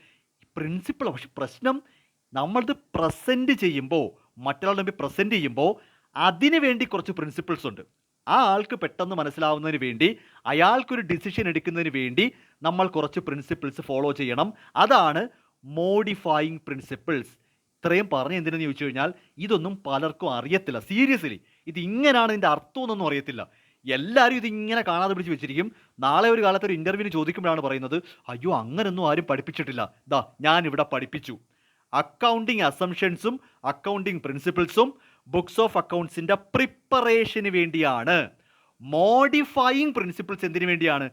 പ്രിൻസിപ്പിളാണ്. പക്ഷെ പ്രശ്നം, നമ്മളത് പ്രസൻറ്റ് ചെയ്യുമ്പോൾ, മറ്റൊരാളുടെ മുമ്പിൽ പ്രസൻറ്റ് ചെയ്യുമ്പോൾ അതിന് വേണ്ടി കുറച്ച് പ്രിൻസിപ്പിൾസ് ഉണ്ട്. ആ ആൾക്ക് പെട്ടെന്ന് മനസ്സിലാവുന്നതിന് വേണ്ടി, അയാൾക്കൊരു ഡിസിഷൻ എടുക്കുന്നതിന് വേണ്ടി നമ്മൾ കുറച്ച് പ്രിൻസിപ്പിൾസ് ഫോളോ ചെയ്യണം. അതാണ് മോഡിഫൈയിങ് പ്രിൻസിപ്പിൾസ്. ഇത്രയും പറഞ്ഞ് എന്തിനെന്ന് ചോദിച്ചു കഴിഞ്ഞാൽ ഇതൊന്നും പലർക്കും അറിയത്തില്ല. സീരിയസ്ലി ഇത് ഇങ്ങനെയാണ് ഇതിൻ്റെ അർത്ഥമൊന്നും അറിയത്തില്ല. എല്ലാവരും ഇതിങ്ങനെ കാണാതെ പിടിച്ച് വെച്ചിരിക്കും. നാളെ ഒരു കാലത്ത് ഒരു ഇൻ്റർവ്യൂവിന് ചോദിക്കുമ്പോഴാണ് പറയുന്നത്, അയ്യോ അങ്ങനൊന്നും ആരും പഠിപ്പിച്ചിട്ടില്ല, ഞാനിവിടെ പഠിപ്പിച്ചു. അക്കൗണ്ടിങ് അസംഷൻസും അക്കൗണ്ടിങ് പ്രിൻസിപ്പിൾസും ബുക്സ് ഓഫ് അക്കൗണ്ട്സിൻ്റെ പ്രിപ്പറേഷന് വേണ്ടിയാണ്. മോഡിഫൈയിങ് പ്രിൻസിപ്പിൾസ് എന്തിനു വേണ്ടിയാണ്?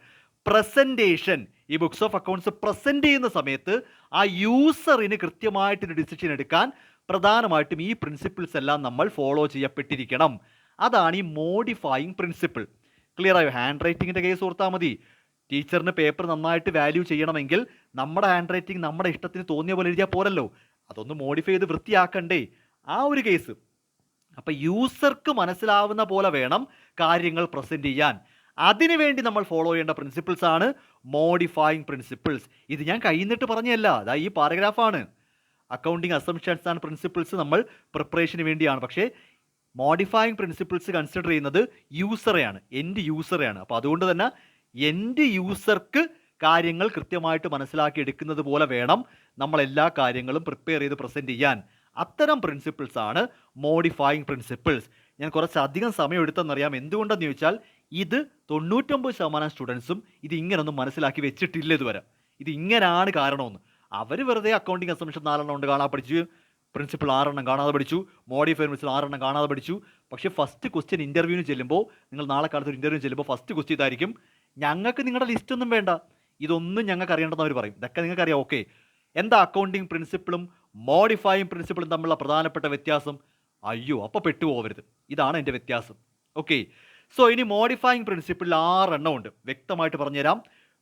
പ്രസൻറ്റേഷൻ. ഈ ബുക്സ് ഓഫ് അക്കൗണ്ട്സ് പ്രസൻറ്റ് ചെയ്യുന്ന സമയത്ത് ആ യൂസറിന് കൃത്യമായിട്ടൊരു ഡിസിഷൻ എടുക്കാൻ പ്രധാനമായിട്ടും ഈ പ്രിൻസിപ്പിൾസ് എല്ലാം നമ്മൾ ഫോളോ ചെയ്യപ്പെട്ടിരിക്കണം. അതാണ് ഈ മോഡിഫൈയിങ് പ്രിൻസിപ്പിൾ. ക്ലിയർ ആയോ? ഹാൻഡ് റൈറ്റിങ്ങിൻ്റെ കേസ് ഓർത്താൽ മതി. ടീച്ചറിന് പേപ്പർ നന്നായിട്ട് വാല്യൂ ചെയ്യണമെങ്കിൽ നമ്മുടെ ഹാൻഡ് റൈറ്റിംഗ് നമ്മുടെ ഇഷ്ടത്തിന് തോന്നിയ പോലെ എഴുതിയാൽ പോരല്ലോ, അതൊന്ന് മോഡിഫൈ ചെയ്ത് വൃത്തിയാക്കണ്ടേ, ആ ഒരു കേസ്. അപ്പം യൂസർക്ക് മനസ്സിലാവുന്ന പോലെ വേണം കാര്യങ്ങൾ പ്രസൻറ്റ് ചെയ്യാൻ. അതിനുവേണ്ടി നമ്മൾ ഫോളോ ചെയ്യേണ്ട പ്രിൻസിപ്പിൾസ് ആണ് മോഡിഫൈയിങ് പ്രിൻസിപ്പിൾസ്. ഇത് ഞാൻ കയ്യിന്നിട്ട് പറഞ്ഞതല്ല, അതാ ഈ പാരഗ്രാഫാണ്. അക്കൗണ്ടിങ് അസംഷൻസ് ആൻഡ് പ്രിൻസിപ്പിൾസ് നമ്മൾ പ്രിപ്പറേഷന് വേണ്ടിയാണ്. പക്ഷേ മോഡിഫൈയിങ് പ്രിൻസിപ്പിൾസ് കൺസിഡർ ചെയ്യുന്നത് യൂസറെയാണ്, എൻഡ് യൂസറെയാണ്. അപ്പോൾ അതുകൊണ്ട് തന്നെ എൻഡ് യൂസർക്ക് കാര്യങ്ങൾ കൃത്യമായിട്ട് മനസ്സിലാക്കി എടുക്കുന്നത് പോലെ വേണം നമ്മളെല്ലാ കാര്യങ്ങളും പ്രിപ്പയർ ചെയ്ത് പ്രസൻറ്റ് ചെയ്യാൻ. അത്തരം പ്രിൻസിപ്പിൾസ് ആണ് മോഡിഫൈയിങ് പ്രിൻസിപ്പിൾസ്. ഞാൻ കുറച്ചധികം സമയം എടുത്തെന്നറിയാം. എന്തുകൊണ്ടെന്ന് ചോദിച്ചാൽ ഇത് 99% സ്റ്റുഡൻസും ഇത് ഇങ്ങനൊന്നും മനസ്സിലാക്കി വെച്ചിട്ടില്ല ഇതുവരെ. ഇത് ഇങ്ങനെയാണ് കാരണമെന്ന്. അവർ വെറുതെ അക്കൗണ്ടിങ് അസംഷൻ 4 എണ്ണം ഉണ്ട് കാണാതെ പഠിച്ചു, പ്രിൻസിപ്പിൾ 6 എണ്ണം കാണാതെ പഠിച്ചു, മോഡിഫൈ പ്രിൻസിപ്പിൾ 6 എണ്ണം കാണാതെ പഠിച്ചു. പക്ഷേ ഫസ്റ്റ് ക്വസ്റ്റ്യൻ ഇൻ്റർവ്യൂവിന് ചെല്ലുമ്പോൾ, നിങ്ങൾ നാളെ കാലത്ത് ഒരു ഇൻ്റർവ്യൂ ചെല്ലുമ്പോൾ ഫസ്റ്റ് ക്വസ്റ്റ്യൻ ഇതായിരിക്കും, ഞങ്ങൾക്ക് നിങ്ങളുടെ ലിസ്റ്റ് ഒന്നും വേണ്ട, ഇതൊന്നും ഞങ്ങൾക്ക് അറിയേണ്ടെന്ന് അവർ പറയും. ഇതൊക്കെ നിങ്ങൾക്ക് അറിയാം. ഓക്കെ, എന്താ അക്കൗണ്ടിങ് പ്രിൻസിപ്പിളും മോഡിഫൈയിങ് പ്രിൻസിപ്പിളും തമ്മിലുള്ള പ്രധാനപ്പെട്ട വ്യത്യാസം? അയ്യോ, അപ്പോൾ പെട്ടുപോകരുത്. ഇതാണ് എൻ്റെ വ്യത്യാസം. ഓക്കെ, സോ ഇനി മോഡിഫൈയിങ് പ്രിൻസിപ്പിൾ 6 എണ്ണം ഉണ്ട്. വ്യക്തമായിട്ട് പറഞ്ഞുതരാം.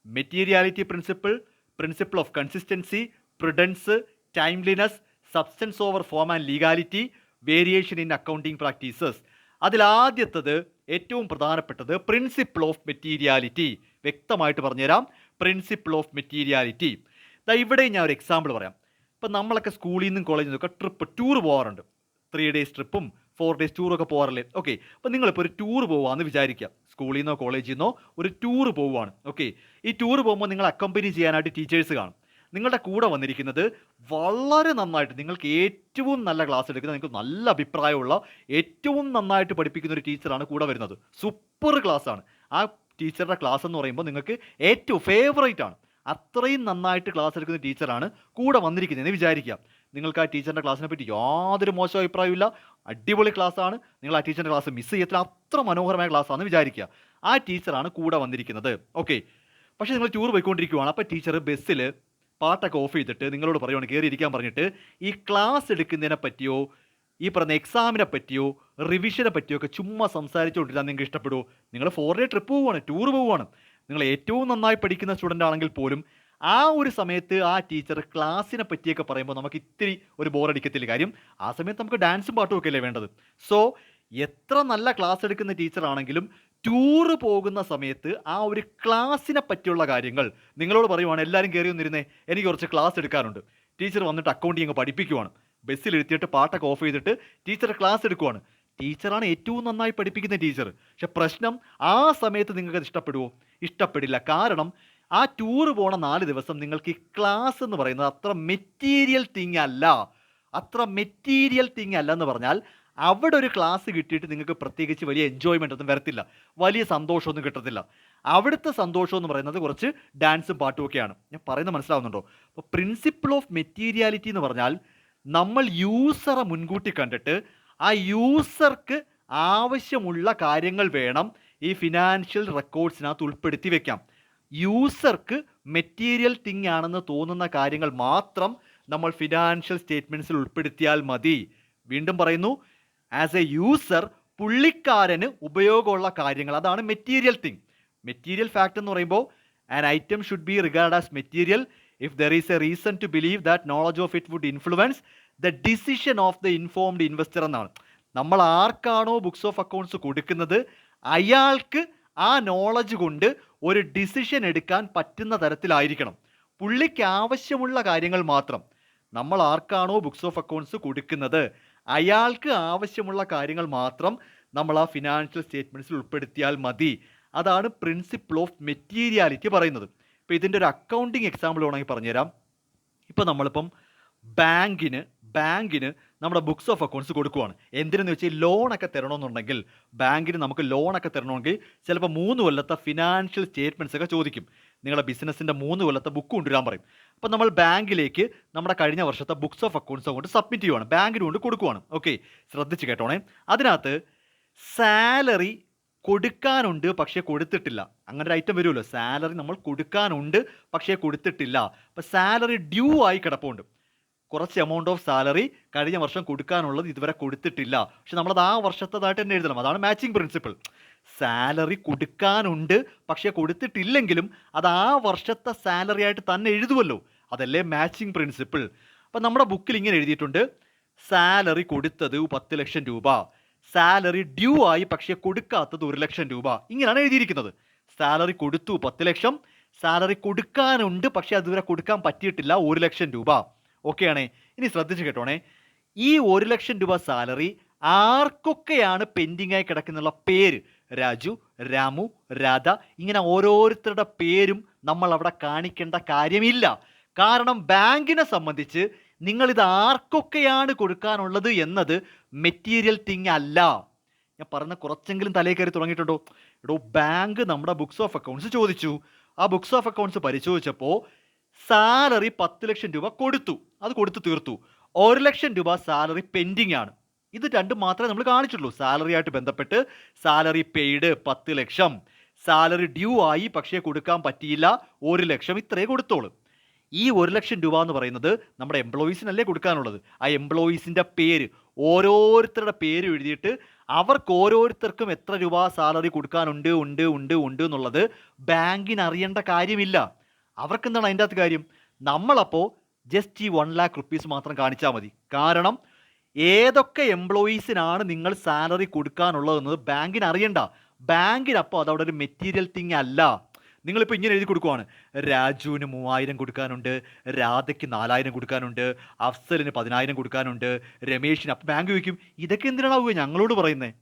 Materiality principle, principle of consistency, prudence, timeliness, substance over form and legality, variation in accounting practices. അതിലാദ്യത്തത് ഏറ്റവും പ്രധാനപ്പെട്ടത് പ്രിൻസിപ്പിൾ ഓഫ് മെറ്റീരിയാലിറ്റി. വ്യക്തമായിട്ട് പറഞ്ഞുതരാം. Principle of materiality. ഇവിടെ ഞാൻ ഒരു എക്സാമ്പിൾ പറയാം. ഇപ്പം നമ്മളൊക്കെ സ്കൂളിൽ നിന്നും കോളേജിൽ നിന്നൊക്കെ ടൂർ പോകാറുണ്ട്. 3 days ട്രിപ്പും 4 days ടൂറൊക്കെ പോകാറില്ലേ? ഓക്കെ, അപ്പോൾ നിങ്ങളിപ്പോൾ ഒരു ടൂർ പോവാന്ന് വിചാരിക്കുക. സ്കൂളിൽ നിന്നോ കോളേജിൽ നിന്നോ ഒരു ടൂർ പോവുകയാണ്. ഓക്കെ, ഈ ടൂർ പോകുമ്പോൾ നിങ്ങൾ അക്കമ്പനി ചെയ്യാനായിട്ട് ടീച്ചേഴ്സ് കാണും. നിങ്ങളുടെ കൂടെ വന്നിരിക്കുന്നത് വളരെ നന്നായിട്ട്, നിങ്ങൾക്ക് ഏറ്റവും നല്ല ക്ലാസ് എടുക്കുന്ന, നിങ്ങൾക്ക് നല്ല അഭിപ്രായമുള്ള, ഏറ്റവും നന്നായിട്ട് പഠിപ്പിക്കുന്ന ഒരു ടീച്ചറാണ് കൂടെ വരുന്നത്. സൂപ്പർ ക്ലാസ്സാണ്. ആ ടീച്ചറുടെ ക്ലാസ് എന്ന് പറയുമ്പോൾ നിങ്ങൾക്ക് ഏറ്റവും ഫേവറേറ്റ് ആണ്. അത്രയും നന്നായിട്ട് ക്ലാസ് എടുക്കുന്ന ടീച്ചറാണ് കൂടെ വന്നിരിക്കുന്നതെന്ന് വിചാരിക്കുക. നിങ്ങൾക്ക് ആ ടീച്ചറിൻ്റെ ക്ലാസ്സിനെ പറ്റി യാതൊരു മോശം അഭിപ്രായമില്ല, അടിപൊളി ക്ലാസ്സാണ്, നിങ്ങൾ ആ ടീച്ചറിൻ്റെ ക്ലാസ് മിസ് ചെയ്യത്തില്ല, അത്ര മനോഹരമായ ക്ലാസ്സാണെന്ന് വിചാരിക്കുക. ആ ടീച്ചറാണ് കൂടെ വന്നിരിക്കുന്നത്. ഓക്കെ, പക്ഷേ നിങ്ങൾ ടൂർ പോയിക്കൊണ്ടിരിക്കുകയാണ്. അപ്പോൾ ടീച്ചർ ബസ്സിൽ പാട്ടൊക്കെ ഓഫ് ചെയ്തിട്ട് നിങ്ങളോട് പറയുവാണ്, കയറിയിരിക്കാൻ പറഞ്ഞിട്ട്, ഈ ക്ലാസ് എടുക്കുന്നതിനെ പറ്റിയോ ഈ പറഞ്ഞ എക്സാമിനെ പറ്റിയോ റിവിഷനെ പറ്റിയോ ഒക്കെ ചുമ്മാ സംസാരിച്ചുകൊണ്ടിരുന്നാൽ നിങ്ങൾക്ക് ഇഷ്ടപ്പെടുമോ? നിങ്ങൾ 4 day ട്രിപ്പ് പോവുകയാണ്, ടൂർ പോവുകയാണ്. നിങ്ങൾ ഏറ്റവും നന്നായി പഠിക്കുന്ന സ്റ്റുഡൻ്റ് ആണെങ്കിൽ പോലും ആ ഒരു സമയത്ത് ആ ടീച്ചർ ക്ലാസ്സിനെ പറ്റിയൊക്കെ പറയുമ്പോൾ നമുക്ക് ഇത്തിരി ഒരു ബോറടിക്കത്തില്ല. കാര്യം ആ സമയത്ത് നമുക്ക് ഡാൻസും പാട്ടും ഒക്കെ അല്ലേ വേണ്ടത്. സോ എത്ര നല്ല ക്ലാസ് എടുക്കുന്ന ടീച്ചറാണെങ്കിലും ടൂറ് പോകുന്ന സമയത്ത് ആ ഒരു ക്ലാസ്സിനെ പറ്റിയുള്ള കാര്യങ്ങൾ നിങ്ങളോട് പറയുവാണ്, എല്ലാവരും കയറി വന്നിരുന്നേ, എനിക്ക് കുറച്ച് ക്ലാസ് എടുക്കാറുണ്ട്. ടീച്ചർ വന്നിട്ട് അക്കൗണ്ടിങ് പഠിപ്പിക്കുവാണ്. ബസ്സിൽ ഇരുത്തിയിട്ട് പാട്ടൊക്കെ ഓഫ് ചെയ്തിട്ട് ടീച്ചർ ക്ലാസ് എടുക്കുവാണ്. ടീച്ചറാണ് ഏറ്റവും നന്നായി പഠിപ്പിക്കുന്ന ടീച്ചർ. പക്ഷെ പ്രശ്നം, ആ സമയത്ത് നിങ്ങൾക്ക് അത് ഇഷ്ടപ്പെടുമോ? ഇഷ്ടപ്പെടില്ല. കാരണം ആ ടൂർ പോണ 4 ദിവസം നിങ്ങൾക്ക് ഈ ക്ലാസ് എന്ന് പറയുന്നത് അത്ര മെറ്റീരിയൽ തിങ് അല്ല. അത്ര മെറ്റീരിയൽ തിങ് അല്ല എന്ന് പറഞ്ഞാൽ അവിടെ ഒരു ക്ലാസ് കിട്ടിയിട്ട് നിങ്ങൾക്ക് പ്രത്യേകിച്ച് വലിയ എൻജോയ്മെൻ്റ് ഒന്നും വരത്തില്ല, വലിയ സന്തോഷമൊന്നും കിട്ടത്തില്ല. അവിടുത്തെ സന്തോഷം എന്ന് പറയുന്നത് കുറച്ച് ഡാൻസും പാട്ടും ഒക്കെയാണ്. ഞാൻ പറയുന്നത് മനസ്സിലാവുന്നുണ്ടോ? അപ്പോൾ പ്രിൻസിപ്പിൾ ഓഫ് മെറ്റീരിയാലിറ്റി എന്ന് പറഞ്ഞാൽ നമ്മൾ യൂസറെ മുൻകൂട്ടി കണ്ടിട്ട് ആ യൂസർക്ക് ആവശ്യമുള്ള കാര്യങ്ങൾ വേണം ഈ ഫിനാൻഷ്യൽ റെക്കോർഡ്സിനകത്ത് ഉൾപ്പെടുത്തി വെക്കാം. യൂസർക്ക് മെറ്റീരിയൽ തിങ് ആണെന്ന് തോന്നുന്ന കാര്യങ്ങൾ മാത്രം നമ്മൾ ഫിനാൻഷ്യൽ സ്റ്റേറ്റ്മെൻറ്റ്സിൽ ഉൾപ്പെടുത്തിയാൽ മതി. വീണ്ടും പറയുന്നു, ആസ് എ യൂസർ പുള്ളിക്കാരന് ഉപയോഗമുള്ള കാര്യങ്ങൾ, അതാണ് മെറ്റീരിയൽ തിങ്. മെറ്റീരിയൽ ഫാക്ട് എന്ന് പറയുമ്പോൾ an item should be regard as material if there is a reason to believe that knowledge of it would influence the decision of the informed investor എന്നാണ്. നമ്മൾ ആർക്കാണോ books of accounts കൊടുക്കുന്നത് അയാൾക്ക് ആ knowledge കൊണ്ട് ഒരു ഡിസിഷൻ എടുക്കാൻ പറ്റുന്ന തരത്തിലായിരിക്കണം. പുള്ളിക്ക് ആവശ്യമുള്ള കാര്യങ്ങൾ മാത്രം. നമ്മൾ ആർക്കാണോ ബുക്സ് ഓഫ് അക്കൗണ്ട്സ് കൊടുക്കുന്നത് അയാൾക്ക് ആവശ്യമുള്ള കാര്യങ്ങൾ മാത്രം നമ്മൾ ആ ഫിനാൻഷ്യൽ സ്റ്റേറ്റ്മെൻറ്റ്സിൽ ഉൾപ്പെടുത്തിയാൽ മതി. അതാണ് പ്രിൻസിപ്പിൾ ഓഫ് മെറ്റീരിയാലിറ്റി പറയുന്നത്. ഇപ്പോൾ ഇതിൻ്റെ ഒരു അക്കൗണ്ടിങ് എക്സാമ്പിൾ വേണമെങ്കിൽ പറഞ്ഞുതരാം. ഇപ്പോൾ നമ്മളിപ്പം ബാങ്കിന് നമ്മുടെ ബുക്സ് ഓഫ് അക്കൗണ്ട്സ് കൊടുക്കുവാണ്. എന്തിനെന്ന് വെച്ചാൽ ലോണൊക്കെ തരണമെന്നുണ്ടെങ്കിൽ, ബാങ്കിന് നമുക്ക് ലോണൊക്കെ തരണമെങ്കിൽ ചിലപ്പോൾ 3 കൊല്ലത്തെ ഫിനാൻഷ്യൽ സ്റ്റേറ്റ്മെൻറ്റ്സ് ഒക്കെ ചോദിക്കും. നിങ്ങളുടെ ബിസിനസ്സിൻ്റെ 3 കൊല്ലത്തെ ബുക്ക് കൊണ്ടുവരാൻ പറയും. അപ്പോൾ നമ്മൾ ബാങ്കിലേക്ക് നമ്മുടെ കഴിഞ്ഞ വർഷത്തെ ബുക്സ് ഓഫ് അക്കൗണ്ട്സ് കൊണ്ട് സബ്മിറ്റ് ചെയ്യുവാണ്, ബാങ്കിന് കൊണ്ട് കൊടുക്കുവാണ്. ഓക്കെ, ശ്രദ്ധിച്ച് കേട്ടോണേ. അതിനകത്ത് സാലറി കൊടുക്കാനുണ്ട് പക്ഷേ കൊടുത്തിട്ടില്ല, അങ്ങനെ ഒരു ഐറ്റം വരുമല്ലോ. സാലറി നമ്മൾ കൊടുക്കാനുണ്ട് പക്ഷേ കൊടുത്തിട്ടില്ല. അപ്പോൾ സാലറി ഡ്യൂ ആയി കിടപ്പുണ്ട്. കുറച്ച് എമൗണ്ട് ഓഫ് സാലറി കഴിഞ്ഞ വർഷം കൊടുക്കാനുള്ളത് ഇതുവരെ കൊടുത്തിട്ടില്ല. പക്ഷെ നമ്മളത് ആ വർഷത്തേതായിട്ട് തന്നെ എഴുതണം. അതാണ് മാച്ചിങ് പ്രിൻസിപ്പിൾ. സാലറി കൊടുക്കാനുണ്ട് പക്ഷേ കൊടുത്തിട്ടില്ലെങ്കിലും അത് ആ വർഷത്തെ സാലറി ആയിട്ട് തന്നെ എഴുതുമല്ലോ. അതല്ലേ മാച്ചിങ് പ്രിൻസിപ്പിൾ. അപ്പം നമ്മുടെ ബുക്കിൽ ഇങ്ങനെ എഴുതിയിട്ടുണ്ട്, സാലറി കൊടുത്തത് 10 ലക്ഷം രൂപ, സാലറി ഡ്യൂ ആയി പക്ഷേ കൊടുക്കാത്തത് 1 ലക്ഷം രൂപ. ഇങ്ങനെയാണ് എഴുതിയിരിക്കുന്നത്. സാലറി കൊടുത്തു 10 ലക്ഷം, സാലറി കൊടുക്കാനുണ്ട് പക്ഷേ അതുവരെ കൊടുക്കാൻ പറ്റിയിട്ടില്ല 1 ലക്ഷം രൂപ. ഓക്കെ ആണേ. ഇനി ശ്രദ്ധിച്ച് കേട്ടോണേ, ഈ 1 ലക്ഷം രൂപ സാലറി ആർക്കൊക്കെയാണ് പെൻഡിങ് ആയി കിടക്കുന്നുള്ള പേര്, രാജു, രാമു, രാധ, ഇങ്ങനെ ഓരോരുത്തരുടെ പേരും നമ്മൾ അവിടെ കാണിക്കേണ്ട കാര്യമില്ല. കാരണം ബാങ്കിനെ സംബന്ധിച്ച് നിങ്ങളിത് ആർക്കൊക്കെയാണ് കൊടുക്കാനുള്ളത് എന്നത് മെറ്റീരിയൽ തിങ് അല്ല. ഞാൻ പറഞ്ഞ കുറച്ചെങ്കിലും തലയിൽ കയറി തുടങ്ങിയിട്ടുണ്ടോ? എടോ, ബാങ്ക് നമ്മുടെ ബുക്സ് ഓഫ് അക്കൗണ്ട്സ് ചോദിച്ചു. ആ ബുക്സ് ഓഫ് അക്കൗണ്ട്സ് പരിശോധിച്ചപ്പോൾ സാലറി 10 ലക്ഷം രൂപ കൊടുത്തു, അത് കൊടുത്തു തീർത്തു. 1 ലക്ഷം രൂപ സാലറി പെൻഡിങ് ആണ്. ഇത് രണ്ടും മാത്രമേ നമ്മൾ കാണിച്ചുള്ളൂ. സാലറി ആയിട്ട് ബന്ധപ്പെട്ട് സാലറി പെയ്ഡ് 10 ലക്ഷം, സാലറി ഡ്യൂ ആയി പക്ഷേ കൊടുക്കാൻ പറ്റിയില്ല 1 ലക്ഷം, ഇത്രേ കൊടുത്തോളൂ. ഈ 1 ലക്ഷം രൂപ എന്ന് പറയുന്നത് നമ്മുടെ എംപ്ലോയീസിനല്ലേ കൊടുക്കാനുള്ളത്. ആ എംപ്ലോയീസിൻ്റെ പേര്, ഓരോരുത്തരുടെ പേര് എഴുതിയിട്ട് അവർക്ക് ഓരോരുത്തർക്കും എത്ര രൂപ സാലറി കൊടുക്കാനുണ്ട് ഉണ്ട് ഉണ്ട് ഉണ്ട് എന്നുള്ളത് ബാങ്കിന് അറിയേണ്ട കാര്യമില്ല. അവർക്ക് എന്താണ് അതിൻ്റെ അകത്ത് കാര്യം? നമ്മളപ്പോൾ ജസ്റ്റ് ഈ 1 lakh റുപ്പീസ് മാത്രം കാണിച്ചാൽ മതി. കാരണം ഏതൊക്കെ എംപ്ലോയീസിനാണ് നിങ്ങൾ സാലറി കൊടുക്കാനുള്ളതെന്നത് ബാങ്കിന് അറിയണ്ട. ബാങ്കിനപ്പോൾ അതവിടെ ഒരു മെറ്റീരിയൽ തിങ് അല്ല. നിങ്ങളിപ്പോൾ ഇങ്ങനെ എഴുതി കൊടുക്കുവാണ്, രാജുവിന് 3000 കൊടുക്കാനുണ്ട്, രാധയ്ക്ക് 4000 കൊടുക്കാനുണ്ട്, അഫ്സലിന് 10000 കൊടുക്കാനുണ്ട്, രമേഷിന്. അപ്പം ബാങ്ക് ചോദിക്കും, ഇതൊക്കെ എന്തിനാണാവുക ഞങ്ങളോട് പറയുന്നത്?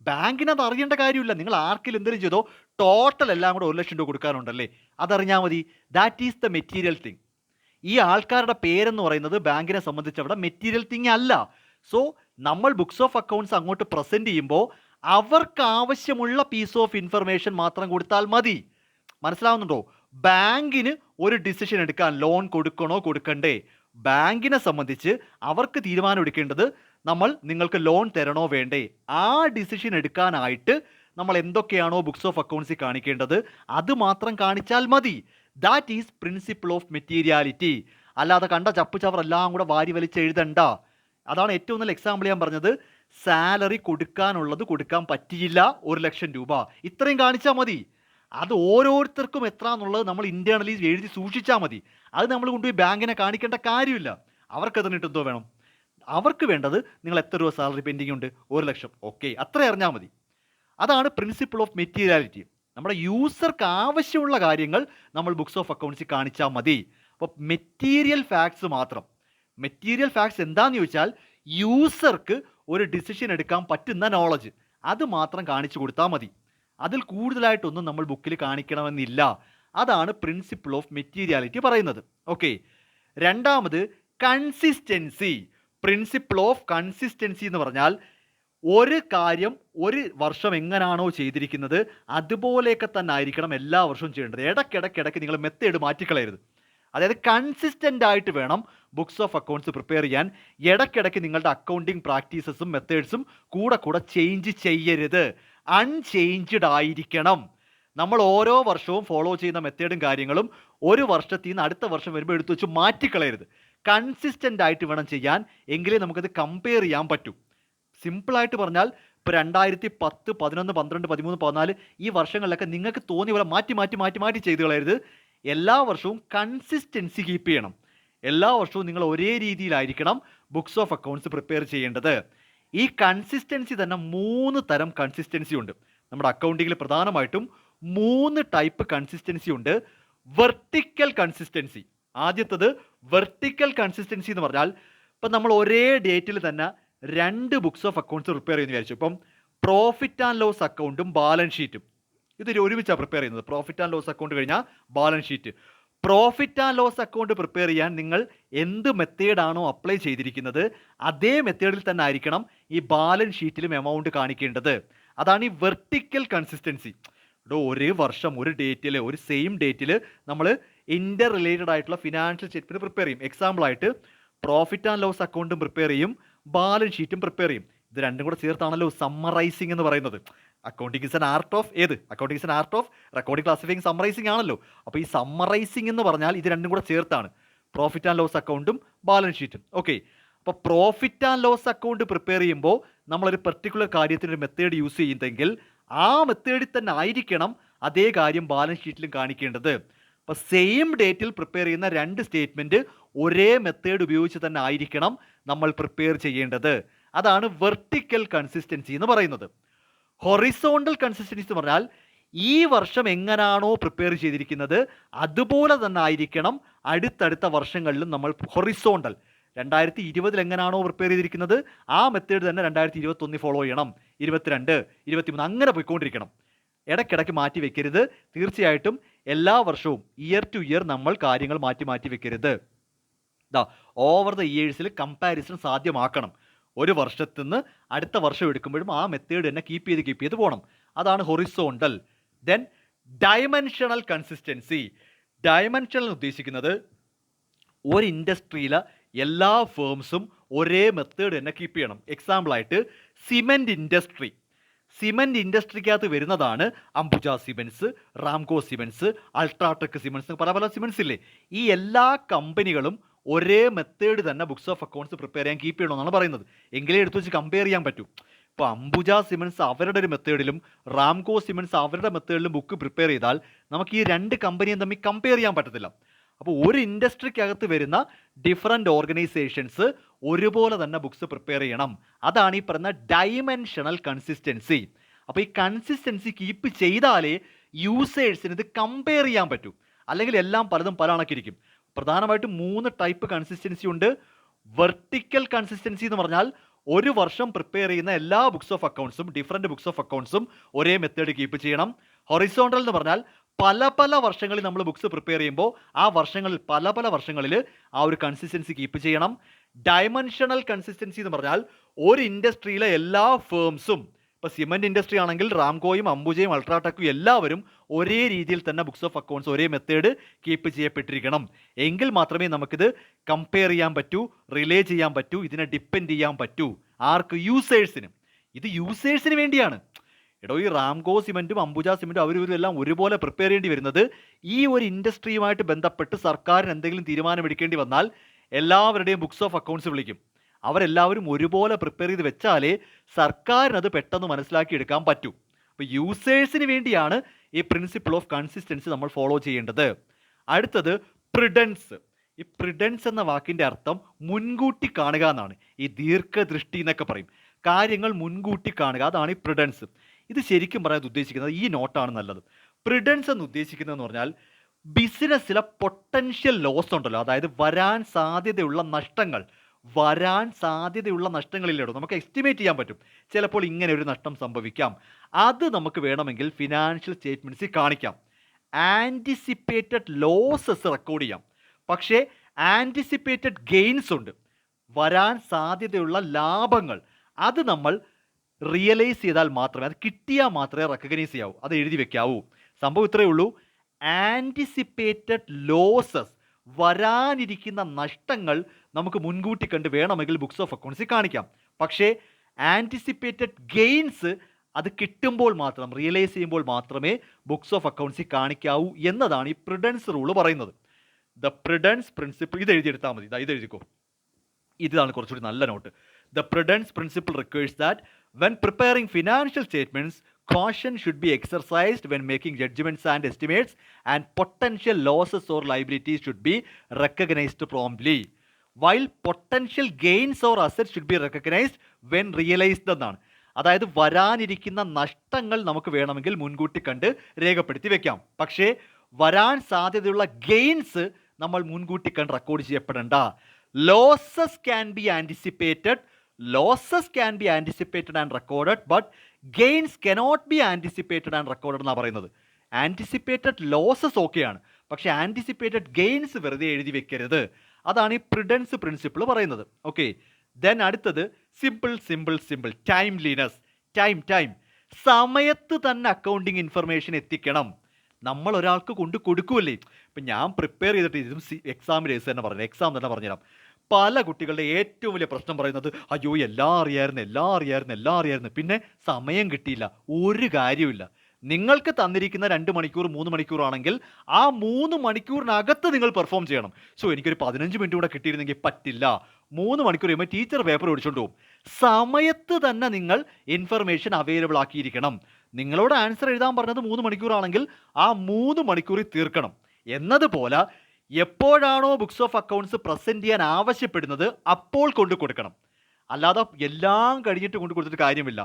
ബാങ്കിന് അത് അറിയേണ്ട കാര്യമില്ല. നിങ്ങൾ ആർക്കെങ്കിലും എന്തെങ്കിലും ചെയ്തോ, ടോട്ടൽ എല്ലാം കൂടെ 1 ലക്ഷം രൂപ കൊടുക്കാനുണ്ടല്ലേ, അതറിഞ്ഞാൽ മതി. That is the material thing. ഈ ആൾക്കാരുടെ പേരെന്ന് പറയുന്നത് ബാങ്കിനെ സംബന്ധിച്ച് അവിടെ മെറ്റീരിയൽ തിങ് അല്ല. സോ നമ്മൾ ബുക്സ് ഓഫ് അക്കൗണ്ട്സ് അങ്ങോട്ട് പ്രസൻറ്റ് ചെയ്യുമ്പോൾ അവർക്ക് ആവശ്യമുള്ള പീസ് ഓഫ് ഇൻഫർമേഷൻ മാത്രം കൊടുത്താൽ മതി. മനസ്സിലാവുന്നുണ്ടോ? ബാങ്കിന് ഒരു ഡിസിഷൻ എടുക്കാൻ, ലോൺ കൊടുക്കണോ കൊടുക്കണ്ടേ, ബാങ്കിനെ സംബന്ധിച്ച് അവർക്ക് തീരുമാനം എടുക്കേണ്ടത് നമ്മൾ നിങ്ങൾക്ക് ലോൺ തരണോ വേണ്ടേ. ആ ഡിസിഷൻ എടുക്കാനായിട്ട് നമ്മൾ എന്തൊക്കെയാണോ ബുക്സ് ഓഫ് അക്കൗണ്ട്സിൽ കാണിക്കേണ്ടത് അത് മാത്രം കാണിച്ചാൽ മതി. That is principle of materiality. അല്ലാതെ കണ്ട ചപ്പ് ചവറെല്ലാം കൂടെ വാരി വലിച്ച് എഴുതണ്ട. അതാണ് ഏറ്റവും നല്ല എക്സാമ്പിൾ ഞാൻ പറഞ്ഞത്. സാലറി കൊടുക്കാനുള്ളത് കൊടുക്കാൻ പറ്റിയില്ല 1 ലക്ഷം രൂപ, ഇത്രയും കാണിച്ചാൽ മതി. അത് ഓരോരുത്തർക്കും എത്ര എന്നുള്ളത് നമ്മൾ ഇന്റേണലി എഴുതി സൂക്ഷിച്ചാൽ മതി. അത് നമ്മൾ കൊണ്ടുപോയി ബാങ്കിനെ കാണിക്കേണ്ട കാര്യമില്ല. അവർക്ക് അതിനിട്ട് എന്തോ വേണം? അവർക്ക് വേണ്ടത് നിങ്ങൾ എത്ര രൂപ സാലറി പെൻഡിങ് ഉണ്ട്, 1 ലക്ഷം, ഓക്കെ, അത്ര അറിഞ്ഞാൽ മതി. അതാണ് പ്രിൻസിപ്പിൾ ഓഫ് മെറ്റീരിയാലിറ്റി. നമ്മുടെ യൂസർക്ക് ആവശ്യമുള്ള കാര്യങ്ങൾ നമ്മൾ ബുക്സ് ഓഫ് അക്കൗണ്ട്സിൽ കാണിച്ചാൽ മതി. അപ്പോൾ മെറ്റീരിയൽ ഫാക്ട്സ് മാത്രം. മെറ്റീരിയൽ ഫാക്ട്സ് എന്താണെന്ന് ചോദിച്ചാൽ യൂസർക്ക് ഒരു ഡിസിഷൻ എടുക്കാൻ പറ്റുന്ന നോളജ്, അത് മാത്രം കാണിച്ചു കൊടുത്താൽ മതി. അതിൽ കൂടുതലായിട്ടൊന്നും നമ്മൾ ബുക്കിൽ കാണിക്കണമെന്നില്ല. അതാണ് പ്രിൻസിപ്പിൾ ഓഫ് മെറ്റീരിയാലിറ്റി പറയുന്നത്. ഓക്കെ, രണ്ടാമത് കൺസിസ്റ്റൻസി. പ്രിൻസിപ്പിൾ ഓഫ് കൺസിസ്റ്റൻസി എന്ന് പറഞ്ഞാൽ ഒരു കാര്യം ഒരു വർഷം എങ്ങനെയാണോ ചെയ്തിരിക്കുന്നത് അതുപോലെയൊക്കെ തന്നെ ആയിരിക്കണം എല്ലാ വർഷവും ചെയ്യേണ്ടത്. ഇടയ്ക്കിടയ്ക്ക് നിങ്ങൾ മെത്തേഡ് മാറ്റിക്കളയരുത്. അതായത് കൺസിസ്റ്റൻ്റ് ആയിട്ട് വേണം ബുക്സ് ഓഫ് അക്കൗണ്ട്സ് പ്രിപ്പയർ ചെയ്യാൻ. ഇടയ്ക്കിടയ്ക്ക് നിങ്ങളുടെ അക്കൗണ്ടിങ് പ്രാക്ടീസസും മെത്തേഡ്സും കൂടെ ചേഞ്ച് ചെയ്യരുത്. അൺചേഞ്ച്ഡ് ആയിരിക്കണം. നമ്മൾ ഓരോ വർഷവും ഫോളോ ചെയ്യുന്ന മെത്തേഡും കാര്യങ്ങളും ഒരു വർഷത്തിൽ നിന്ന് അടുത്ത വർഷം വരുമ്പോൾ എടുത്തു വെച്ച് മാറ്റിക്കളയരുത്. കൺസിസ്റ്റൻ്റ് ആയിട്ട് വേണം ചെയ്യാൻ, എങ്കിലേ നമുക്കത് കമ്പയർ ചെയ്യാൻ പറ്റൂ. സിമ്പിളായിട്ട് പറഞ്ഞാൽ ഇപ്പോൾ 2010, 11, 12, 13, 14 ഈ വർഷങ്ങളിലൊക്കെ നിങ്ങൾക്ക് തോന്നിയ പോലെ മാറ്റി ചെയ്ത് കളയരുത്. എല്ലാ വർഷവും കൺസിസ്റ്റൻസി കീപ്പ് ചെയ്യണം. എല്ലാ വർഷവും നിങ്ങൾ ഒരേ രീതിയിലായിരിക്കണം ബുക്സ് ഓഫ് അക്കൗണ്ട്സ് പ്രിപ്പയർ ചെയ്യേണ്ടത്. ഈ കൺസിസ്റ്റൻസി തന്നെ 3 തരം കൺസിസ്റ്റൻസി ഉണ്ട്. നമ്മുടെ അക്കൗണ്ടിങ്ങിൽ പ്രധാനമായിട്ടും 3 ടൈപ്പ് കൺസിസ്റ്റൻസി ഉണ്ട്. Vertical consistency. ആദ്യത്തത് വെർട്ടിക്കൽ കൺസിസ്റ്റൻസി എന്ന് പറഞ്ഞാൽ ഇപ്പം നമ്മൾ ഒരേ ഡേറ്റിൽ തന്നെ 2 ബുക്സ് ഓഫ് അക്കൗണ്ട്സ് പ്രിപ്പയർ ചെയ്യുന്നു വിചാരിച്ചു. ഇപ്പം പ്രോഫിറ്റ് ആൻഡ് ലോസ് അക്കൗണ്ടും ബാലൻസ് ഷീറ്റും ഇത് ഒരുമിച്ചാണ് പ്രിപ്പയർ ചെയ്യുന്നത്. പ്രോഫിറ്റ് ആൻഡ് ലോസ് അക്കൗണ്ട് കഴിഞ്ഞാൽ balance sheet. Profit and loss account prepare ചെയ്യാൻ നിങ്ങൾ എന്ത് മെത്തേഡാണോ അപ്ലൈ ചെയ്തിരിക്കുന്നത് അതേ മെത്തേഡിൽ തന്നെ ആയിരിക്കണം ഈ ബാലൻസ് ഷീറ്റിലും എമൗണ്ട് കാണിക്കേണ്ടത്. അതാണ് ഈ വെർട്ടിക്കൽ കൺസിസ്റ്റൻസി. ഒരു വർഷം ഒരു ഡേറ്റിൽ ഒരു സെയിം ഡേറ്റിൽ നമ്മൾ ഇൻ്റർ റിലേറ്റഡ് ആയിട്ടുള്ള ഫിനാൻഷ്യൽ സ്റ്റേറ്റ്മെൻറ്റ് പ്രിപ്പയർ ചെയ്യും. എക്സാമ്പിളായിട്ട് പ്രോഫിറ്റ് ആൻഡ് ലോസ് അക്കൗണ്ടും പ്രിപ്പയർ ചെയ്യും, ബാലൻസ് ഷീറ്റും പ്രിപ്പയർ ചെയ്യും. ഇത് രണ്ടും കൂടെ ചേർത്താണല്ലോ സമ്മറൈസിങ് എന്ന് പറയുന്നത്. Accounting is an art of accounting is an art of recording, classifying, summarising ആണല്ലോ. അപ്പോൾ ഈ സമ്മറൈസിങ് എന്ന് പറഞ്ഞാൽ ഇത് രണ്ടും കൂടെ ചേർത്താണ് പ്രോഫിറ്റ് ആൻഡ് ലോസ് അക്കൗണ്ടും ബാലൻസ് ഷീറ്റും. ഓക്കെ, അപ്പോൾ profit and loss account prepare ചെയ്യുമ്പോൾ നമ്മളൊരു പെർട്ടിക്കുലർ കാര്യത്തിനൊരു മെത്തേഡ് യൂസ് ചെയ്യുന്നതെങ്കിൽ ആ മെത്തേഡിൽ തന്നെ ആയിരിക്കണം അതേ കാര്യം ബാലൻസ് ഷീറ്റിലും കാണിക്കേണ്ടത്. അപ്പോൾ സെയിം ഡേറ്റിൽ പ്രിപ്പയർ ചെയ്യുന്ന 2 സ്റ്റേറ്റ്മെൻറ്റ് ഒരേ മെത്തേഡ് ഉപയോഗിച്ച് തന്നെ ആയിരിക്കണം നമ്മൾ പ്രിപ്പയർ ചെയ്യേണ്ടത്. അതാണ് വെർട്ടിക്കൽ കൺസിസ്റ്റൻസി എന്ന് പറയുന്നത്. ഹൊറിസോണ്ടൽ കൺസിസ്റ്റൻസി എന്ന് പറഞ്ഞാൽ ഈ വർഷം എങ്ങനെയാണോ പ്രിപ്പയർ ചെയ്തിരിക്കുന്നത് അതുപോലെ തന്നെ ആയിരിക്കണം അടുത്തടുത്ത വർഷങ്ങളിലും നമ്മൾ ഹൊറിസോണ്ടൽ 2020 എങ്ങനെയാണോ പ്രിപ്പയർ ചെയ്തിരിക്കുന്നത് ആ മെത്തേഡ് തന്നെ 2021 ഫോളോ ചെയ്യണം, 22, 23 അങ്ങനെ പോയിക്കൊണ്ടിരിക്കണം. ഇടയ്ക്കിടയ്ക്ക് മാറ്റി വെക്കരുത്. തീർച്ചയായിട്ടും എല്ലാ വർഷവും ഇയർ ടു ഇയർ നമ്മൾ കാര്യങ്ങൾ മാറ്റി വെക്കരുത്. ദാ ഓവർ ദ ഇയേഴ്സിൽ കമ്പാരിസൺ സാധ്യമാക്കണം. ഒരു വർഷത്തിൽ നിന്ന് അടുത്ത വർഷം എടുക്കുമ്പോഴും ആ മെത്തേഡ് തന്നെ കീപ്പ് ചെയ്ത് പോകണം. അതാണ് horizontal. Then dimensional consistency. Dimensional ഉദ്ദേശിക്കുന്നത് ഒരു ഇൻഡസ്ട്രിയിലെ എല്ലാ ഫേംസും ഒരേ മെത്തേഡ് തന്നെ കീപ്പ് ചെയ്യണം. എക്സാമ്പിളായിട്ട് സിമെൻറ്റ് ഇൻഡസ്ട്രിക്കകത്ത് വരുന്നതാണ് Ambuja cements, Ramco cements, UltraTech cements, പല സിമെൻറ്റ്സ് ഇല്ലേ. ഈ എല്ലാ കമ്പനികളും ഒരേ മെത്തേഡ് തന്നെ ബുക്സ് ഓഫ് അക്കൗണ്ട്സ് പ്രിപ്പയർ ചെയ്യാൻ കീപ്പ് ചെയ്യണമെന്നാണ് പറയുന്നത്. എങ്കിലേ എടുത്ത് വെച്ച് കമ്പയർ ചെയ്യാൻ പറ്റൂ. ഇപ്പോൾ അംബുജ സിമെൻറ്റ്സ് അവരുടെ ഒരു മെത്തേഡിലും റാംകോ സിമെൻറ്റ്സ് അവരുടെ മെത്തേഡിലും ബുക്ക് പ്രിപ്പയർ ചെയ്താൽ നമുക്ക് ഈ രണ്ട് കമ്പനിയും തമ്മിൽ കമ്പയർ ചെയ്യാൻ പറ്റത്തില്ല. അപ്പോൾ ഒരു ഇൻഡസ്ട്രിക്കകത്ത് വരുന്ന ഡിഫറെൻ്റ് ഓർഗനൈസേഷൻസ് ഒരുപോലെ തന്നെ ബുക്സ് പ്രിപ്പയർ ചെയ്യണം. അതാണ് ഈ പറയുന്ന ഡയമെൻഷണൽ കൺസിസ്റ്റൻസി. അപ്പോൾ ഈ കൺസിസ്റ്റൻസി കീപ്പ് ചെയ്താലേ യൂസേഴ്സിന് ഇത് കമ്പയർ ചെയ്യാൻ പറ്റൂ. അല്ലെങ്കിൽ എല്ലാം പലതും പല കണക്കിരിക്കും. പ്രധാനമായിട്ടും 3 ടൈപ്പ് കൺസിസ്റ്റൻസി ഉണ്ട്. വെർട്ടിക്കൽ കൺസിസ്റ്റൻസി എന്ന് പറഞ്ഞാൽ ഒരു വർഷം പ്രിപ്പയർ ചെയ്യുന്ന എല്ലാ ബുക്സ് ഓഫ് അക്കൗണ്ട്സും ഡിഫറെൻറ്റ് ബുക്സ് ഓഫ് അക്കൗണ്ട്സും ഒരേ മെത്തേഡ് കീപ്പ് ചെയ്യണം. ഹൊറിസോണ്ടൽ എന്ന് പറഞ്ഞാൽ പല വർഷങ്ങളിൽ നമ്മൾ ബുക്സ് പ്രിപ്പയർ ചെയ്യുമ്പോൾ ആ വർഷങ്ങളിൽ പല വർഷങ്ങളിൽ ആ ഒരു കൺസിസ്റ്റൻസി കീപ്പ് ചെയ്യണം. ഡയമെൻഷണൽ കൺസിസ്റ്റൻസി എന്ന് പറഞ്ഞാൽ ഒരു ഇൻഡസ്ട്രിയിലെ എല്ലാ ഫേംസും, ഇപ്പോൾ സിമെൻറ്റ് ഇൻഡസ്ട്രി ആണെങ്കിൽ റാംകോയും അംബുജയും അൾട്രാടെക്കും എല്ലാവരും ഒരേ രീതിയിൽ തന്നെ ബുക്സ് ഓഫ് അക്കൗണ്ട്സ് ഒരേ മെത്തേഡ് കീപ്പ് ചെയ്യപ്പെട്ടിരിക്കണം. എങ്കിൽ മാത്രമേ നമുക്കിത് കമ്പയർ ചെയ്യാൻ പറ്റൂ, റിലേ ചെയ്യാൻ പറ്റൂ, ഇതിനെ ഡിപ്പെൻഡ് ചെയ്യാൻ പറ്റൂ. ആർക്ക്? യൂസേഴ്സിന്. ഇത് യൂസേഴ്സിന് വേണ്ടിയാണ്. എടോ, ഈ റാംകോ സിമെൻറ്റും അംബുജ സിമെൻറ്റും അവരെല്ലാം ഒരുപോലെ പ്രിപ്പയർ ചെയ്യേണ്ടി വരുന്നത് ഈ ഒരു ഇൻഡസ്ട്രിയുമായിട്ട് ബന്ധപ്പെട്ട് സർക്കാരിന് എന്തെങ്കിലും തീരുമാനമെടുക്കേണ്ടി വന്നാൽ എല്ലാവരുടെയും ബുക്സ് ഓഫ് അക്കൗണ്ട്സ് വിളിക്കും. അവരെല്ലാവരും ഒരുപോലെ പ്രിപ്പയർ ചെയ്ത് വെച്ചാലേ സർക്കാരിനത് പെട്ടെന്ന് മനസ്സിലാക്കിയെടുക്കാൻ പറ്റൂ. അപ്പോൾ യൂസേഴ്സിന് വേണ്ടിയാണ് ഈ പ്രിൻസിപ്പിൾ ഓഫ് കൺസിസ്റ്റൻസി നമ്മൾ ഫോളോ ചെയ്യേണ്ടത്. അടുത്തത് പ്രിഡൻസ്. ഈ പ്രിഡൻസ് എന്ന വാക്കിൻ്റെ അർത്ഥം മുൻകൂട്ടി കാണുക എന്നാണ്. ഈ ദീർഘദൃഷ്ടി എന്നൊക്കെ പറയും. കാര്യങ്ങൾ മുൻകൂട്ടി കാണുക, അതാണ് ഈ പ്രിഡൻസ്. ഇത് ശരിക്കും പറയാൻ ഉദ്ദേശിക്കുന്നത് ഈ നോട്ടാണ് നല്ലത്. പ്രിഡൻസ് എന്ന് ഉദ്ദേശിക്കുന്നതെന്ന് പറഞ്ഞാൽ ബിസിനസ്സിലെ പൊട്ടൻഷ്യൽ ലോസ് ഉണ്ടല്ലോ, അതായത് വരാൻ സാധ്യതയുള്ള നഷ്ടങ്ങളില്ലേടോ നമുക്ക് എസ്റ്റിമേറ്റ് ചെയ്യാൻ പറ്റും. ചിലപ്പോൾ ഇങ്ങനെ ഒരു നഷ്ടം സംഭവിക്കാം. അത് നമുക്ക് വേണമെങ്കിൽ ഫിനാൻഷ്യൽ സ്റ്റേറ്റ്മെൻറ്റ്സിൽ കാണിക്കാം. ആൻറ്റിസിപ്പേറ്റഡ് ലോസസ് റെക്കോർഡ് ചെയ്യാം. പക്ഷേ ആൻറ്റിസിപ്പേറ്റഡ് ഗെയിൻസ് ഉണ്ട്, വരാൻ സാധ്യതയുള്ള ലാഭങ്ങൾ. അത് നമ്മൾ റിയലൈസ് ചെയ്താൽ മാത്രമേ, അത് കിട്ടിയാൽ മാത്രമേ റെക്കഗ്നൈസ് ചെയ്യാവൂ, അത് എഴുതി വെക്കാവൂ. സംഭവം ഇത്രയേ ഉള്ളൂ. ആൻറ്റിസിപ്പേറ്റഡ് ലോസസ്, വരാനിരിക്കുന്ന നഷ്ടങ്ങൾ നമുക്ക് മുൻകൂട്ടി കണ്ട് വേണമെങ്കിൽ ബുക്സ് ഓഫ് അക്കൗണ്ട്സിൽ കാണിക്കാം. പക്ഷേ ആൻറ്റിസിപ്പേറ്റഡ് ഗെയിൻസ് അത് കിട്ടുമ്പോൾ മാത്രം, റിയലൈസ് ചെയ്യുമ്പോൾ മാത്രമേ ബുക്സ് ഓഫ് അക്കൗണ്ട്സിൽ കാണിക്കാവൂ എന്നതാണ് ഈ പ്രിഡൻസ് റൂള് പറയുന്നത്. ദ പ്രിഡൻസ് പ്രിൻസിപ്പിൾ, ഇത് എഴുതിയെടുത്താൽ മതി. ഇത് എഴുതിക്കോ, ഇതാണ് കുറച്ചുകൂടി നല്ല not. The prudence principle requires that when preparing financial statements, caution should be exercised when making judgments and estimates, and potential losses or liabilities should be recognized promptly, while potential gains or assets should be recognized when realized എന്നാണ്. അതായത് വരാനിരിക്കുന്ന നഷ്ടങ്ങൾ നമുക്ക് വേണമെങ്കിൽ മുൻകൂട്ടി കണ്ട് രേഖപ്പെടുത്തി വെക്കാം. പക്ഷേ വരാൻ സാധ്യതയുള്ള ഗെയിൻസ് നമ്മൾ മുൻകൂട്ടി കണ്ട് record ചെയ്യപ്പെടേണ്ട. Losses can be anticipated and recorded, but gains cannot be anticipated and recorded എന്നാണ് പറയുന്നത്. ആൻറ്റിസിപ്പേറ്റഡ് ലോസസ് ഓക്കെയാണ്, പക്ഷേ ആൻറ്റിസിപ്പേറ്റഡ് ഗെയിൻസ് വെറുതെ എഴുതി വെക്കരുത്. അതാണ് ഈ പ്രിഡൻസ് പ്രിൻസിപ്പിൾ പറയുന്നത്. ഓക്കെ, ദെൻ അടുത്തത് സിമ്പിൾ ടൈംലിനെസ്. ടൈം സമയത്ത് തന്നെ അക്കൗണ്ടിങ് ഇൻഫർമേഷൻ എത്തിക്കണം. നമ്മൾ ഒരാൾക്ക് കൊണ്ട് കൊടുക്കുമല്ലേ. ഇപ്പം ഞാൻ പ്രിപ്പയർ ചെയ്തിട്ട് ഇതും എക്സാം തന്നെ പറഞ്ഞുതരാം. പല കുട്ടികളുടെ ഏറ്റവും വലിയ പ്രശ്നം പറയുന്നത്, അയ്യോ എല്ലാം അറിയായിരുന്നു, പിന്നെ സമയം കിട്ടിയില്ല. ഒരു കാര്യമില്ല. നിങ്ങൾക്ക് തന്നിരിക്കുന്ന 2 മണിക്കൂർ 3 മണിക്കൂറാണെങ്കിൽ ആ 3 മണിക്കൂറിനകത്ത് നിങ്ങൾ പെർഫോം ചെയ്യണം. സോ എനിക്കൊരു 15 മിനിറ്റ് കൂടെ കിട്ടിയിരുന്നെങ്കിൽ പറ്റില്ല. 3 മണിക്കൂർ കഴിയുമ്പോൾ ടീച്ചർ പേപ്പർ ഓടിച്ചുകൊണ്ട് പോകും. സമയത്ത് തന്നെ നിങ്ങൾ ഇൻഫർമേഷൻ അവൈലബിൾ ആക്കിയിരിക്കണം. നിങ്ങളോട് ആൻസർ എഴുതാൻ പറഞ്ഞത് 3 മണിക്കൂറാണെങ്കിൽ ആ 3 മണിക്കൂറിൽ തീർക്കണം. എന്നതുപോലെ എപ്പോഴാണോ ബുക്സ് ഓഫ് അക്കൗണ്ട്സ് പ്രസൻറ്റ് ചെയ്യാൻ ആവശ്യപ്പെടുന്നത് അപ്പോൾ കൊണ്ടു കൊടുക്കണം. അല്ലാതെ എല്ലാം കഴിഞ്ഞിട്ട് കൊണ്ട് കൊടുത്തിട്ട് കാര്യമില്ല.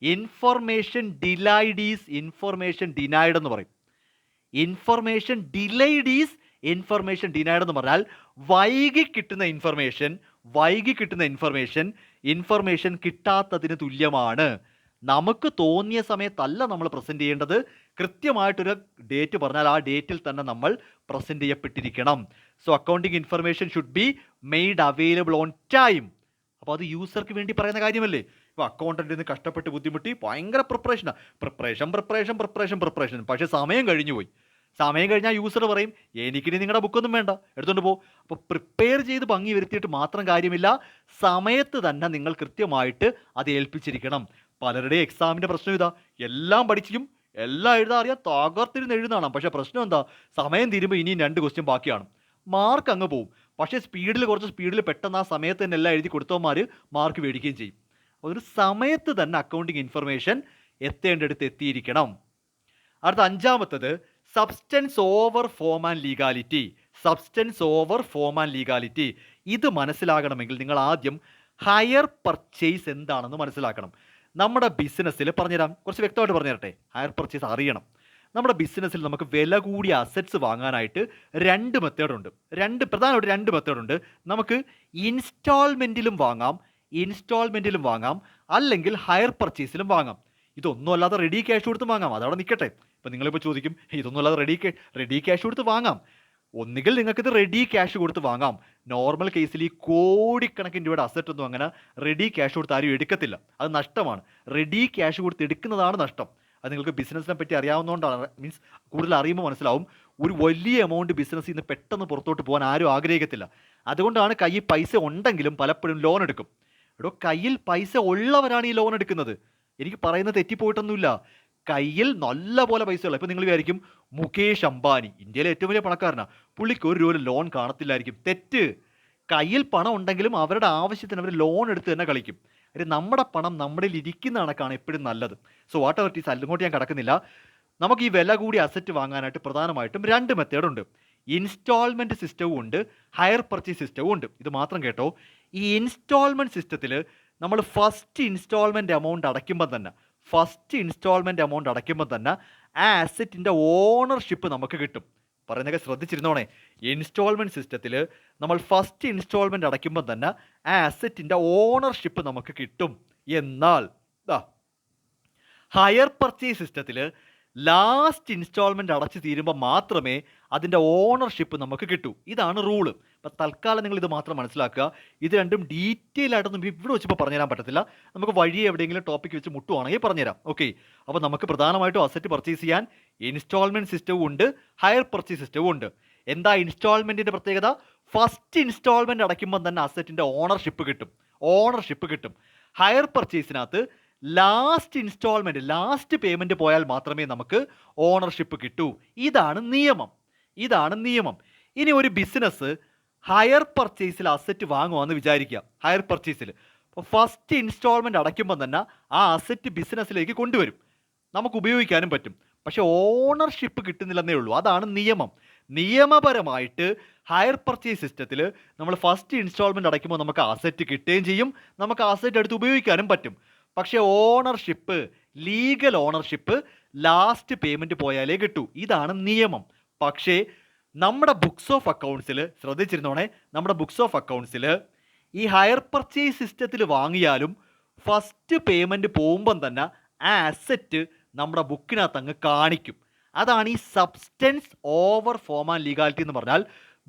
Information delayed is information denied എന്ന് പറയും. Information delayed is information denied എന്ന് പറഞ്ഞാൽ വൈകി കിട്ടുന്ന ഇൻഫർമേഷൻ കിട്ടാത്തതിന് തുല്യമാണ്. നമുക്ക് തോന്നിയ സമയത്തല്ല നമ്മൾ പ്രസൻറ്റ് ചെയ്യേണ്ടത്. കൃത്യമായിട്ടൊരു ഡേറ്റ് പറഞ്ഞാൽ ആ ഡേറ്റിൽ തന്നെ നമ്മൾ പ്രസൻറ്റ് ചെയ്യപ്പെട്ടിരിക്കണം. So accounting information should be made available on time. അപ്പോൾ അത് യൂസർക്ക് വേണ്ടി പറയുന്ന കാര്യമല്ലേ. ഇപ്പോൾ അക്കൗണ്ടൻറ്റിന് കഷ്ടപ്പെട്ട് ബുദ്ധിമുട്ടി ഭയങ്കര പ്രിപ്പറേഷനാണ്, പ്രിപ്പറേഷൻ. പക്ഷേ സമയം കഴിഞ്ഞു പോയി. സമയം കഴിഞ്ഞാൽ യൂസർ പറയും എനിക്കിനി നിങ്ങളുടെ ബുക്കൊന്നും വേണ്ട, എടുത്തുകൊണ്ട് പോകും. അപ്പോൾ പ്രിപ്പയർ ചെയ്ത് ഭംഗി വരുത്തിയിട്ട് മാത്രം കാര്യമില്ല, സമയത്ത് തന്നെ നിങ്ങൾ കൃത്യമായിട്ട് അത് ഏൽപ്പിച്ചിരിക്കണം. പലരുടെ എക്സാമിൻ്റെ പ്രശ്നം ഇതാ, എല്ലാം പഠിച്ചിരിക്കും, എല്ലാം എഴുതാൻ അറിയാം, തകർത്തിരുന്ന് എഴുതാണം. പക്ഷേ പ്രശ്നം എന്താ, സമയം തീരുമ്പോൾ ഇനിയും 2 ക്വസ്റ്റ്യൻ ബാക്കിയാണ്, മാർക്ക് അങ്ങ് പോവും. പക്ഷേ കുറച്ച് സ്പീഡിൽ പെട്ടെന്ന് ആ സമയത്ത് തന്നെ എല്ലാം എഴുതി കൊടുത്തവന്മാർ മാർക്ക് മേടിക്കുകയും ചെയ്യും. ഒരു സമയത്ത് തന്നെ അക്കൗണ്ടിങ് ഇൻഫർമേഷൻ എത്തേണ്ടടുത്ത് എത്തിയിരിക്കണം. അടുത്ത 5-മത്തത് substance over form and legality. ഇത് മനസ്സിലാകണമെങ്കിൽ നിങ്ങൾ ആദ്യം ഹയർ പർച്ചേസ് എന്താണെന്ന് മനസ്സിലാക്കണം. നമ്മുടെ ബിസിനസ്സിൽ പറഞ്ഞുതരാം, കുറച്ച് വ്യക്തമായിട്ട് പറഞ്ഞു തരട്ടെ. ഹയർ പർച്ചേസ് അറിയണം. നമ്മുടെ ബിസിനസ്സിൽ നമുക്ക് വില കൂടിയ അസറ്റ്സ് വാങ്ങാനായിട്ട് 2 മെത്തേഡുണ്ട്. പ്രധാനമായിട്ട് 2 മെത്തേഡുണ്ട്. നമുക്ക് ഇൻസ്റ്റാൾമെൻറ്റിലും വാങ്ങാം, അല്ലെങ്കിൽ ഹയർ പർച്ചേസിലും വാങ്ങാം. ഇതൊന്നും അല്ലാതെ റെഡി ക്യാഷ് കൊടുത്ത് വാങ്ങാം. അതവിടെ നിൽക്കട്ടെ. ഇപ്പം നിങ്ങളിപ്പോൾ ചോദിക്കും ഇതൊന്നും അല്ലാതെ റെഡി ക്യാഷ് കൊടുത്ത് വാങ്ങാം. ഒന്നുകിൽ നിങ്ങൾക്കിത് റെഡി ക്യാഷ് കൊടുത്ത് വാങ്ങാം. നോർമൽ കേസിൽ ഈ കോടിക്കണക്കിന് രൂപയുടെ അസറ്റ് ഒന്നും അങ്ങനെ റെഡി ക്യാഷ് കൊടുത്ത് ആരും എടുക്കത്തില്ല, അത് നഷ്ടമാണ്. റെഡി ക്യാഷ് കൊടുത്ത് എടുക്കുന്നതാണ് നഷ്ടം. അത് നിങ്ങൾക്ക് ബിസിനസ്സിനെ പറ്റി അറിയാവുന്നതുകൊണ്ടാണ്, മീൻസ് കൂടുതൽ അറിയുമ്പോൾ മനസ്സിലാവും. ഒരു വലിയ എമൗണ്ട് ബിസിനസ്സിൽ നിന്ന് പെട്ടെന്ന് പുറത്തോട്ട് പോകാൻ ആരും ആഗ്രഹിക്കത്തില്ല. അതുകൊണ്ടാണ് കയ്യിൽ പൈസ ഉണ്ടെങ്കിലും പലപ്പോഴും ലോൺ എടുക്കും. കയ്യിൽ പൈസ ഉള്ളവരാണ് ഈ ലോൺ എടുക്കുന്നത്. എനിക്ക് പറയുന്നത് തെറ്റിപ്പോയിട്ടൊന്നുമില്ല. കയ്യിൽ നല്ല പോലെ പൈസ ഉള്ള, ഇപ്പം നിങ്ങൾ വിചാരിക്കും മുകേഷ് അംബാനി ഇന്ത്യയിലെ ഏറ്റവും വലിയ പണക്കാരനാണ്, പുള്ളിക്ക് 1 രൂപ ലോൺ കാണത്തില്ലായിരിക്കും. തെറ്റ്. കയ്യിൽ പണം ഉണ്ടെങ്കിലും അവരുടെ ആവശ്യത്തിന് അവർ ലോൺ എടുത്ത് തന്നെ കളിക്കും. നമ്മുടെ പണം നമ്മുടെ ഇരിക്കുന്ന കണക്കാണ് എപ്പോഴും നല്ലത്. So what ever it is, അങ്ങോട്ട് ഞാൻ കിടക്കുന്നില്ല. നമുക്ക് ഈ വില കൂടിയ അസറ്റ് വാങ്ങാനായിട്ട് പ്രധാനമായിട്ടും 2 മെത്തേഡുണ്ട്. ഇൻസ്റ്റാൾമെൻറ്റ് സിസ്റ്റവും ഉണ്ട്, ഹയർ പർച്ചേസ് സിസ്റ്റവും ഉണ്ട്. ഇത് മാത്രം കേട്ടോ. ഈ ഇൻസ്റ്റാൾമെൻറ്റ് സിസ്റ്റത്തിൽ നമ്മൾ ഫസ്റ്റ് ഇൻസ്റ്റാൾമെൻറ്റ് എമൗണ്ട് അടയ്ക്കുമ്പോൾ തന്നെ ആ അസറ്റിൻ്റെ ഓണർഷിപ്പ് നമുക്ക് കിട്ടും. പറയുന്നതൊക്കെ ശ്രദ്ധിച്ചിരുന്നോണേ. ഇൻസ്റ്റാൾമെൻറ്റ് സിസ്റ്റത്തിൽ നമ്മൾ ഫസ്റ്റ് ഇൻസ്റ്റാൾമെൻറ്റ് അടയ്ക്കുമ്പോൾ തന്നെ ആ അസറ്റിൻ്റെ ഓണർഷിപ്പ് നമുക്ക് കിട്ടും. എന്നാൽ ഹയർ പർച്ചേസ് സിസ്റ്റത്തിൽ ലാസ്റ്റ് ഇൻസ്റ്റാൾമെൻറ്റ് അടച്ചു തീരുമ്പോൾ മാത്രമേ അതിൻ്റെ ഓണർഷിപ്പ് നമുക്ക് കിട്ടൂ. ഇതാണ് റൂള്. അപ്പം തൽക്കാലം നിങ്ങൾ ഇത് മാത്രം മനസ്സിലാക്കുക. ഇത് രണ്ടും ഡീറ്റെയിൽ ആയിട്ടൊന്നും ഇവിടെ വെച്ചിപ്പോൾ പറഞ്ഞുതരാൻ പറ്റത്തില്ല. നമുക്ക് വഴിയെ എവിടെയെങ്കിലും ടോപ്പിക്ക് വെച്ച് മുട്ടുവാണെങ്കിൽ പറഞ്ഞുതരാം. ഓക്കെ. അപ്പോൾ നമുക്ക് പ്രധാനമായിട്ടും അസറ്റ് പർച്ചേസ് ചെയ്യാൻ ഇൻസ്റ്റാൾമെൻറ്റ് സിസ്റ്റവും ഉണ്ട്, ഹയർ പർച്ചേസ് സിസ്റ്റവും ഉണ്ട്. എന്താ ഇൻസ്റ്റാൾമെൻറ്റിൻ്റെ പ്രത്യേകത? ഫസ്റ്റ് ഇൻസ്റ്റാൾമെൻറ്റ് അടയ്ക്കുമ്പോൾ തന്നെ അസറ്റിൻ്റെ ഓണർഷിപ്പ് കിട്ടും. ഹയർ പർച്ചേസിനകത്ത് ലാസ്റ്റ് ഇൻസ്റ്റാൾമെൻറ്റ്, ലാസ്റ്റ് പേയ്മെൻറ്റ് പോയാൽ മാത്രമേ നമുക്ക് ഓണർഷിപ്പ് കിട്ടൂ. ഇതാണ് നിയമം. ഇനി ഒരു ബിസിനസ് ഹയർ പർച്ചേസിൽ അസറ്റ് വാങ്ങുവാന്ന് വിചാരിക്കുക. ഹയർ പർച്ചേസിൽ അപ്പോൾ ഫസ്റ്റ് ഇൻസ്റ്റാൾമെൻറ്റ് അടയ്ക്കുമ്പോൾ തന്നെ ആ അസറ്റ് ബിസിനസ്സിലേക്ക് കൊണ്ടുവരും, നമുക്ക് ഉപയോഗിക്കാനും പറ്റും. പക്ഷേ ഓണർഷിപ്പ് കിട്ടുന്നില്ലെന്നേ ഉള്ളൂ. അതാണ് നിയമം. നിയമപരമായിട്ട് ഹയർ പർച്ചേസ് സിസ്റ്റത്തിൽ നമ്മൾ ഫസ്റ്റ് ഇൻസ്റ്റാൾമെൻറ്റ് അടയ്ക്കുമ്പോൾ നമുക്ക് അസറ്റ് കിട്ടുകയും ചെയ്യും, നമുക്ക് അസറ്റ് എടുത്ത് ഉപയോഗിക്കാനും പറ്റും. പക്ഷേ ownership, legal ownership last payment പോയാലേ കിട്ടൂ. ഇതാണ് നിയമം. പക്ഷേ നമ്മുടെ ബുക്സ് ഓഫ് അക്കൗണ്ട്സിൽ ശ്രദ്ധിച്ചിരുന്നോണേ, നമ്മുടെ ബുക്സ് ഓഫ് അക്കൗണ്ട്സിൽ ഈ ഹയർ പർച്ചേസ് സിസ്റ്റത്തിൽ വാങ്ങിയാലും ഫസ്റ്റ് പേയ്മെൻറ്റ് പോകുമ്പം തന്നെ ആ അസറ്റ് നമ്മുടെ ബുക്കിനകത്ത് അങ്ങ് കാണിക്കും. അതാണ് ഈ substance over form and legality എന്ന് പറഞ്ഞാൽ.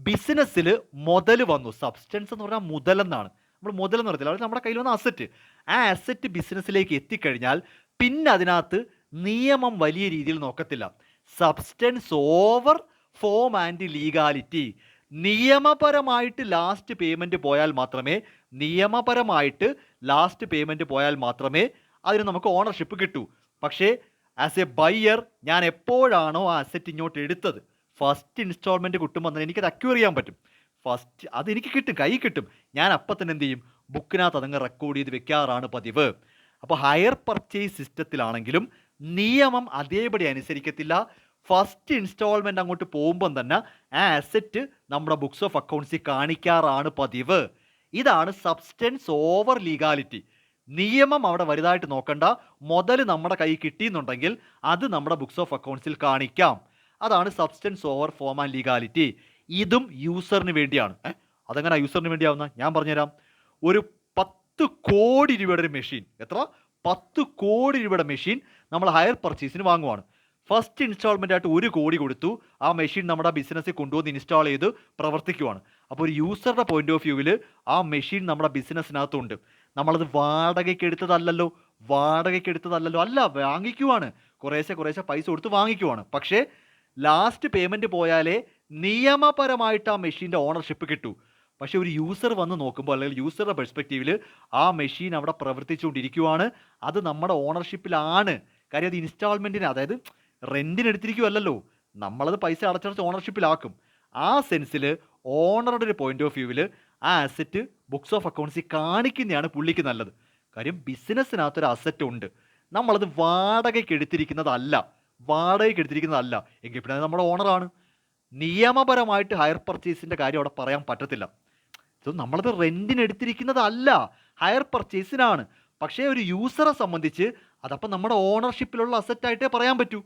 ബിസിനസ്സിൽ മുതൽ വന്നു, സബ്സ്റ്റൻസ് എന്ന് പറഞ്ഞാൽ മുതലെന്നാണ്. നമ്മൾ മുതലെന്ന് പറയത്തില്ല, അവർ നമ്മുടെ കയ്യിൽ വന്ന അസറ്റ്. ആ അസറ്റ് ബിസിനസ്സിലേക്ക് എത്തിക്കഴിഞ്ഞാൽ പിന്നെ അതിനകത്ത് നിയമം വലിയ രീതിയിൽ നോക്കത്തില്ല. Substance over form and legality. നിയമപരമായിട്ട് ലാസ്റ്റ് പേയ്മെൻറ്റ് പോയാൽ മാത്രമേ അതിന് നമുക്ക് ഓണർഷിപ്പ് കിട്ടൂ. പക്ഷേ ആസ് എ ബയ്യർ ഞാൻ എപ്പോഴാണോ ആ അസറ്റ് ഇങ്ങോട്ട് എടുത്തത്, ഫസ്റ്റ് ഇൻസ്റ്റാൾമെൻറ്റ് കിട്ടുമ്പോൾ തന്നെ എനിക്കത് അക്യൂർ ചെയ്യാൻ പറ്റും. ഫസ്റ്റ് അതെനിക്ക് കിട്ടും, കൈ കിട്ടും. ഞാൻ അപ്പം തന്നെ എന്ത് ചെയ്യും, ബുക്കിനകത്ത് അതങ്ങ് റെക്കോർഡ് ചെയ്ത് വെക്കാറാണ് പതിവ്. അപ്പോൾ ഹയർ പർച്ചേസ് സിസ്റ്റത്തിലാണെങ്കിലും നിയമം അതേപടി അനുസരിക്കത്തില്ല. ഫസ്റ്റ് ഇൻസ്റ്റാൾമെൻറ്റ് അങ്ങോട്ട് പോകുമ്പം തന്നെ ആ അസറ്റ് നമ്മുടെ ബുക്സ് ഓഫ് അക്കൗണ്ട്സിൽ കാണിക്കാറാണ് പതിവ്. ഇതാണ് സബ്സ്റ്റൻസ് ഓവർ ലീഗാലിറ്റി. നിയമം അവിടെ വലുതായിട്ട് നോക്കണ്ട. മുതൽ നമ്മുടെ കൈ കിട്ടിയെന്നുണ്ടെങ്കിൽ അത് നമ്മുടെ ബുക്സ് ഓഫ് അക്കൗണ്ട്സിൽ കാണിക്കാം. അതാണ് substance over form and legality. ഇതും യൂസറിന് വേണ്ടിയാണ്. അതെങ്ങനെ യൂസറിന് വേണ്ടിയാവുന്ന ഞാൻ പറഞ്ഞുതരാം. ഒരു 10 കോടി രൂപയുടെ ഒരു മെഷീൻ, 10 കോടി രൂപയുടെ മെഷീൻ നമ്മൾ ഹയർ പർച്ചേസിന് വാങ്ങുവാണ്. ഫസ്റ്റ് ഇൻസ്റ്റാൾമെൻ്റ് ആയിട്ട് 1 കോടി കൊടുത്തു. ആ മെഷീൻ നമ്മുടെ ബിസിനസ്സിൽ കൊണ്ടുവന്ന് ഇൻസ്റ്റാൾ ചെയ്ത് പ്രവർത്തിക്കുവാണ്. അപ്പോൾ ഒരു യൂസറുടെ പോയിന്റ് ഓഫ് വ്യൂവിൽ ആ മെഷീൻ നമ്മുടെ ബിസിനസ്സിനകത്തുണ്ട്. നമ്മളത് വാടകയ്ക്ക് എടുത്തതല്ലല്ലോ, അല്ല, വാങ്ങിക്കുവാണ്. കുറേശ്ശെ പൈസ കൊടുത്ത് വാങ്ങിക്കുവാണ്. പക്ഷേ ലാസ്റ്റ് പേയ്മെൻറ്റ് പോയാലേ നിയമപരമായിട്ട് ആ മെഷീൻ്റെ ഓണർഷിപ്പ് കിട്ടൂ. പക്ഷേ ഒരു യൂസർ വന്ന് നോക്കുമ്പോൾ, അല്ലെങ്കിൽ യൂസറുടെ പെർസ്പെക്റ്റീവിൽ ആ മെഷീൻ അവിടെ പ്രവർത്തിച്ചുകൊണ്ടിരിക്കുവാണ്, അത് നമ്മുടെ ഓണർഷിപ്പിലാണ്. കാര്യം അത് ഇൻസ്റ്റാൾമെൻറ്റിന്, അതായത് റെൻറ്റിന് എടുത്തിരിക്കുമല്ലോ, നമ്മളത് പൈസ അടച്ചടച്ച് ഓണർഷിപ്പിലാക്കും. ആ സെൻസിൽ ഓണറുടെ ഒരു പോയിന്റ് ഓഫ് വ്യൂവിൽ ആ അസറ്റ് ബുക്സ് ഓഫ് അക്കൗണ്ട്സിൽ കാണിക്കുന്നതാണ് പുള്ളിക്ക് നല്ലത്. കാര്യം ബിസിനസ്സിനകത്തൊരു അസറ്റ് ഉണ്ട്, നമ്മളത് വാടകയ്ക്ക് എടുത്തിരിക്കുന്നതല്ല. എങ്കിൽ പിന്നെ അത് നമ്മുടെ ഓണറാണ്. നിയമപരമായിട്ട് ഹയർ പർച്ചേസിൻ്റെ കാര്യം അവിടെ പറയാൻ പറ്റത്തില്ല. സോ നമ്മളത് റെൻറ്റിന് എടുത്തിരിക്കുന്നതല്ല, ഹയർ പർച്ചേസിനാണ്. പക്ഷേ ഒരു യൂസറെ സംബന്ധിച്ച് അതപ്പം നമ്മുടെ ഓണർഷിപ്പിലുള്ള അസറ്റായിട്ടേ പറയാൻ പറ്റൂ.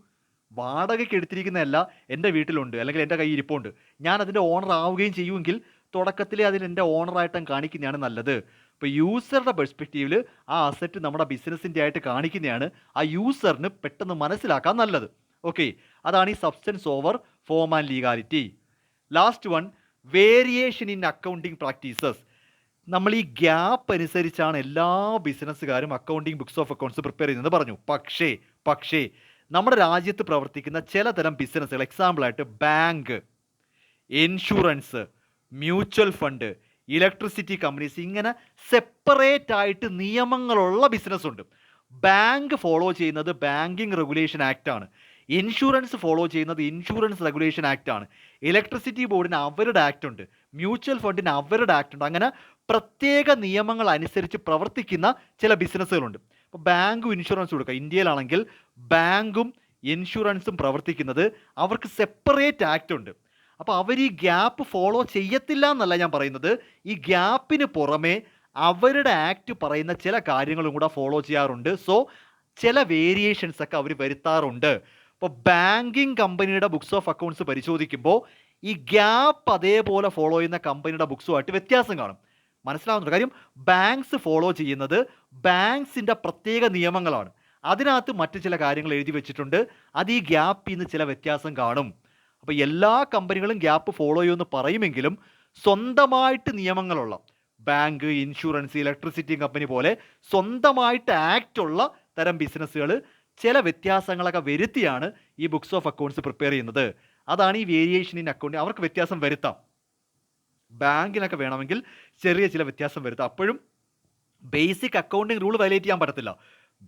വാടകയ്ക്ക് എടുത്തിരിക്കുന്നതല്ല, എൻ്റെ വീട്ടിലുണ്ട് അല്ലെങ്കിൽ എൻ്റെ കയ്യിൽ ഇരിപ്പുണ്ട്, ഞാൻ അതിൻ്റെ ഓണർ ആവുകയും ചെയ്യുമെങ്കിൽ തുടക്കത്തിലേ അതിൽ എൻ്റെ ഓണറായിട്ടും കാണിക്കുന്നതാണ് നല്ലത്. ഇപ്പോൾ യൂസറുടെ പെർസ്പെക്റ്റീവിൽ ആ അസറ്റ് നമ്മുടെ ബിസിനസ്സിൻ്റെ ആയിട്ട് കാണിക്കുന്നതാണ് ആ യൂസറിന് പെട്ടെന്ന് മനസ്സിലാക്കാൻ നല്ലത്. ഓക്കെ, അതാണ് ഈ substance over form and legality. Last one, variation in accounting practices. നമ്മൾ ഈ ഗ്യാപ്പ് അനുസരിച്ചാണ് എല്ലാ ബിസിനസ്സുകാരും accounting books of accounts prepare ചെയ്യുന്നത് പറഞ്ഞു. പക്ഷേ നമ്മുടെ രാജ്യത്ത് പ്രവർത്തിക്കുന്ന ചിലതരം ബിസിനസ്സുകൾ, എക്സാമ്പിളായിട്ട് bank, insurance, mutual fund, electricity companies, ഇങ്ങനെ സെപ്പറേറ്റ് ആയിട്ട് നിയമങ്ങളുള്ള ബിസിനസ്സുണ്ട്. ബാങ്ക് ഫോളോ ചെയ്യുന്നത് ബാങ്കിങ് റെഗുലേഷൻ ആക്ട് ആണ്. ഇൻഷുറൻസ് ഫോളോ ചെയ്യുന്നത് ഇൻഷുറൻസ് റെഗുലേഷൻ ആക്ട് ആണ്. ഇലക്ട്രിസിറ്റി ബോർഡിന് അവരുടെ ആക്ട് ഉണ്ട്, മ്യൂച്വൽ ഫണ്ടിന് അവരുടെ ആക്ട് ഉണ്ട്. അങ്ങനെ പ്രത്യേക നിയമങ്ങൾ അനുസരിച്ച് പ്രവർത്തിക്കുന്ന ചില ബിസിനസ്സുകളുണ്ട്. ഇപ്പോൾ ബാങ്കും ഇൻഷുറൻസും കൊടുക്കുക, ഇന്ത്യയിലാണെങ്കിൽ ബാങ്കും ഇൻഷുറൻസും പ്രവർത്തിക്കുന്നത് അവർക്ക് സെപ്പറേറ്റ് ആക്ട് ഉണ്ട്. അപ്പോൾ അവർ ഈ ഗ്യാപ്പ് ഫോളോ ചെയ്യത്തില്ല എന്നല്ല ഞാൻ പറയുന്നത്, ഈ ഗ്യാപ്പിന് പുറമെ അവരുടെ ആക്ട് പറയുന്ന ചില കാര്യങ്ങളും കൂടെ ഫോളോ ചെയ്യാറുണ്ട്. സോ ചില വേരിയേഷൻസ് ഒക്കെ അവർ വരുത്താറുണ്ട്. ഇപ്പോൾ ബാങ്കിങ് കമ്പനിയുടെ ബുക്സ് ഓഫ് അക്കൗണ്ട്സ് പരിശോധിക്കുമ്പോൾ ഈ ഗ്യാപ്പ് അതേപോലെ ഫോളോ ചെയ്യുന്ന കമ്പനിയുടെ ബുക്സുമായിട്ട് വ്യത്യാസം കാണും. മനസ്സിലാവുന്ന കാര്യം, ബാങ്ക്സ് ഫോളോ ചെയ്യുന്നത് ബാങ്ക്സിൻ്റെ പ്രത്യേക നിയമങ്ങളാണ്. അതിനകത്ത് മറ്റു ചില കാര്യങ്ങൾ എഴുതി വെച്ചിട്ടുണ്ട്, അത് ഈ ഗ്യാപ്പിൽ നിന്ന് ചില വ്യത്യാസം കാണും. അപ്പോൾ എല്ലാ കമ്പനികളും ഗ്യാപ്പ് ഫോളോ ചെയ്യുമെന്ന് പറയുമെങ്കിലും സ്വന്തമായിട്ട് നിയമങ്ങളുള്ള ബാങ്ക്, ഇൻഷുറൻസ്, ഇലക്ട്രിസിറ്റി കമ്പനി പോലെ സ്വന്തമായിട്ട് ആക്ട് ഉള്ള തരം ബിസിനസ്സുകൾ ചില വ്യത്യാസങ്ങളൊക്കെ വരുത്തിയാണ് ഈ ബുക്സ് ഓഫ് അക്കൗണ്ട്സ് പ്രിപ്പയർ ചെയ്യുന്നത്. അതാണ് ഈ വേരിയേഷൻ ഇൻ അക്കൗണ്ടിങ്. അവർക്ക് വ്യത്യാസം വരുത്താം, ബാങ്കിനൊക്കെ വേണമെങ്കിൽ ചെറിയ ചില വ്യത്യാസം വരുത്താം. അപ്പോഴും ബേസിക് അക്കൗണ്ടിങ് റൂൾ വയലേറ്റ് ചെയ്യാൻ പറ്റത്തില്ല.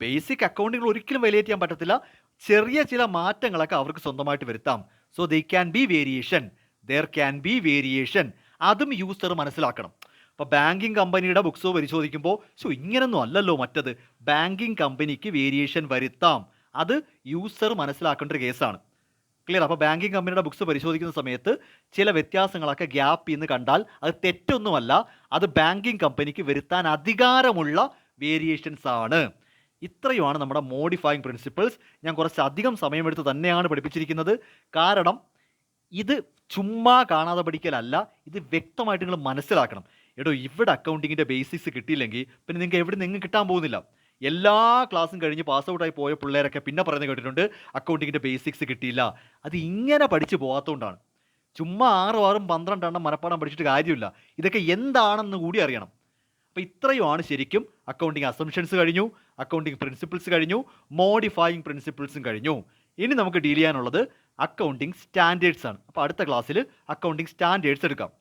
ബേസിക് അക്കൗണ്ടിങ് ഒരിക്കലും വയലേറ്റ് ചെയ്യാൻ പറ്റത്തില്ല. ചെറിയ ചില മാറ്റങ്ങളൊക്കെ അവർക്ക് സ്വന്തമായിട്ട് വരുത്താം. So they can be variation, there can be variation. അതും യൂസർ മനസ്സിലാക്കണം. അപ്പോൾ ബാങ്കിങ് കമ്പനിയുടെ ബുക്സോ പരിശോധിക്കുമ്പോൾ ഇങ്ങനൊന്നും അല്ലല്ലോ മറ്റത്, ബാങ്കിങ് കമ്പനിക്ക് വേരിയേഷൻ വരുത്താം, അത് യൂസർ മനസ്സിലാക്കേണ്ട ഒരു കേസാണ്. ക്ലിയർ? അപ്പോൾ ബാങ്കിങ് കമ്പനിയുടെ ബുക്സ് പരിശോധിക്കുന്ന സമയത്ത് ചില വ്യത്യാസങ്ങളൊക്കെ ഗ്യാപ്പ് എന്ന് കണ്ടാൽ അത് തെറ്റൊന്നുമല്ല, അത് ബാങ്കിങ് കമ്പനിക്ക് വരുത്താൻ അധികാരമുള്ള വേരിയേഷൻസ് ആണ്. ഇത്രയുമാണ് നമ്മുടെ മോഡിഫൈയിങ് പ്രിൻസിപ്പിൾസ്. ഞാൻ കുറച്ചധികം സമയമെടുത്ത് തന്നെയാണ് പഠിപ്പിച്ചിരിക്കുന്നത്. കാരണം ഇത് ചുമ്മാ കാണാതെ പഠിക്കലല്ല, ഇത് വ്യക്തമായിട്ട് നിങ്ങൾ മനസ്സിലാക്കണം. എടോ, ഇവിടെ അക്കൗണ്ടിങ്ങിൻ്റെ ബേസിക്സ് കിട്ടിയില്ലെങ്കിൽ പിന്നെ നിങ്ങൾക്ക് നിങ്ങൾക്ക് കിട്ടാൻ പോകുന്നില്ല. എല്ലാ ക്ലാസ്സും കഴിഞ്ഞ് പാസ് ഔട്ടായി പോയ പിള്ളേരൊക്കെ പിന്നെ പറയുന്നത് കേട്ടിട്ടുണ്ട്, അക്കൗണ്ടിങ്ങിൻ്റെ ബേസിക്സ് കിട്ടിയില്ല. അത് ഇങ്ങനെ പഠിച്ച് പോകാത്തതുകൊണ്ടാണ്. ചുമ്മാ 6 12 എണ്ണം മനപ്പാഠം പഠിച്ചിട്ട് കാര്യമില്ല, ഇതൊക്കെ എന്താണെന്ന് കൂടി അറിയണം. അപ്പോൾ ഇത്രയുമാണ് ശരിക്കും അക്കൗണ്ടിങ് അസംഷൻസ് കഴിഞ്ഞു, അക്കൗണ്ടിങ് പ്രിൻസിപ്പിൾസ് കഴിഞ്ഞു, മോഡിഫൈയിങ് പ്രിൻസിപ്പിൾസും കഴിഞ്ഞു. ഇനി നമുക്ക് ഡീൽ ചെയ്യാനുള്ളത് അക്കൗണ്ടിങ് സ്റ്റാൻഡേർഡ്സ് ആണ്. അപ്പോൾ അടുത്ത ക്ലാസ്സിൽ അക്കൗണ്ടിങ് സ്റ്റാൻഡേർഡ്സ് എടുക്കാം.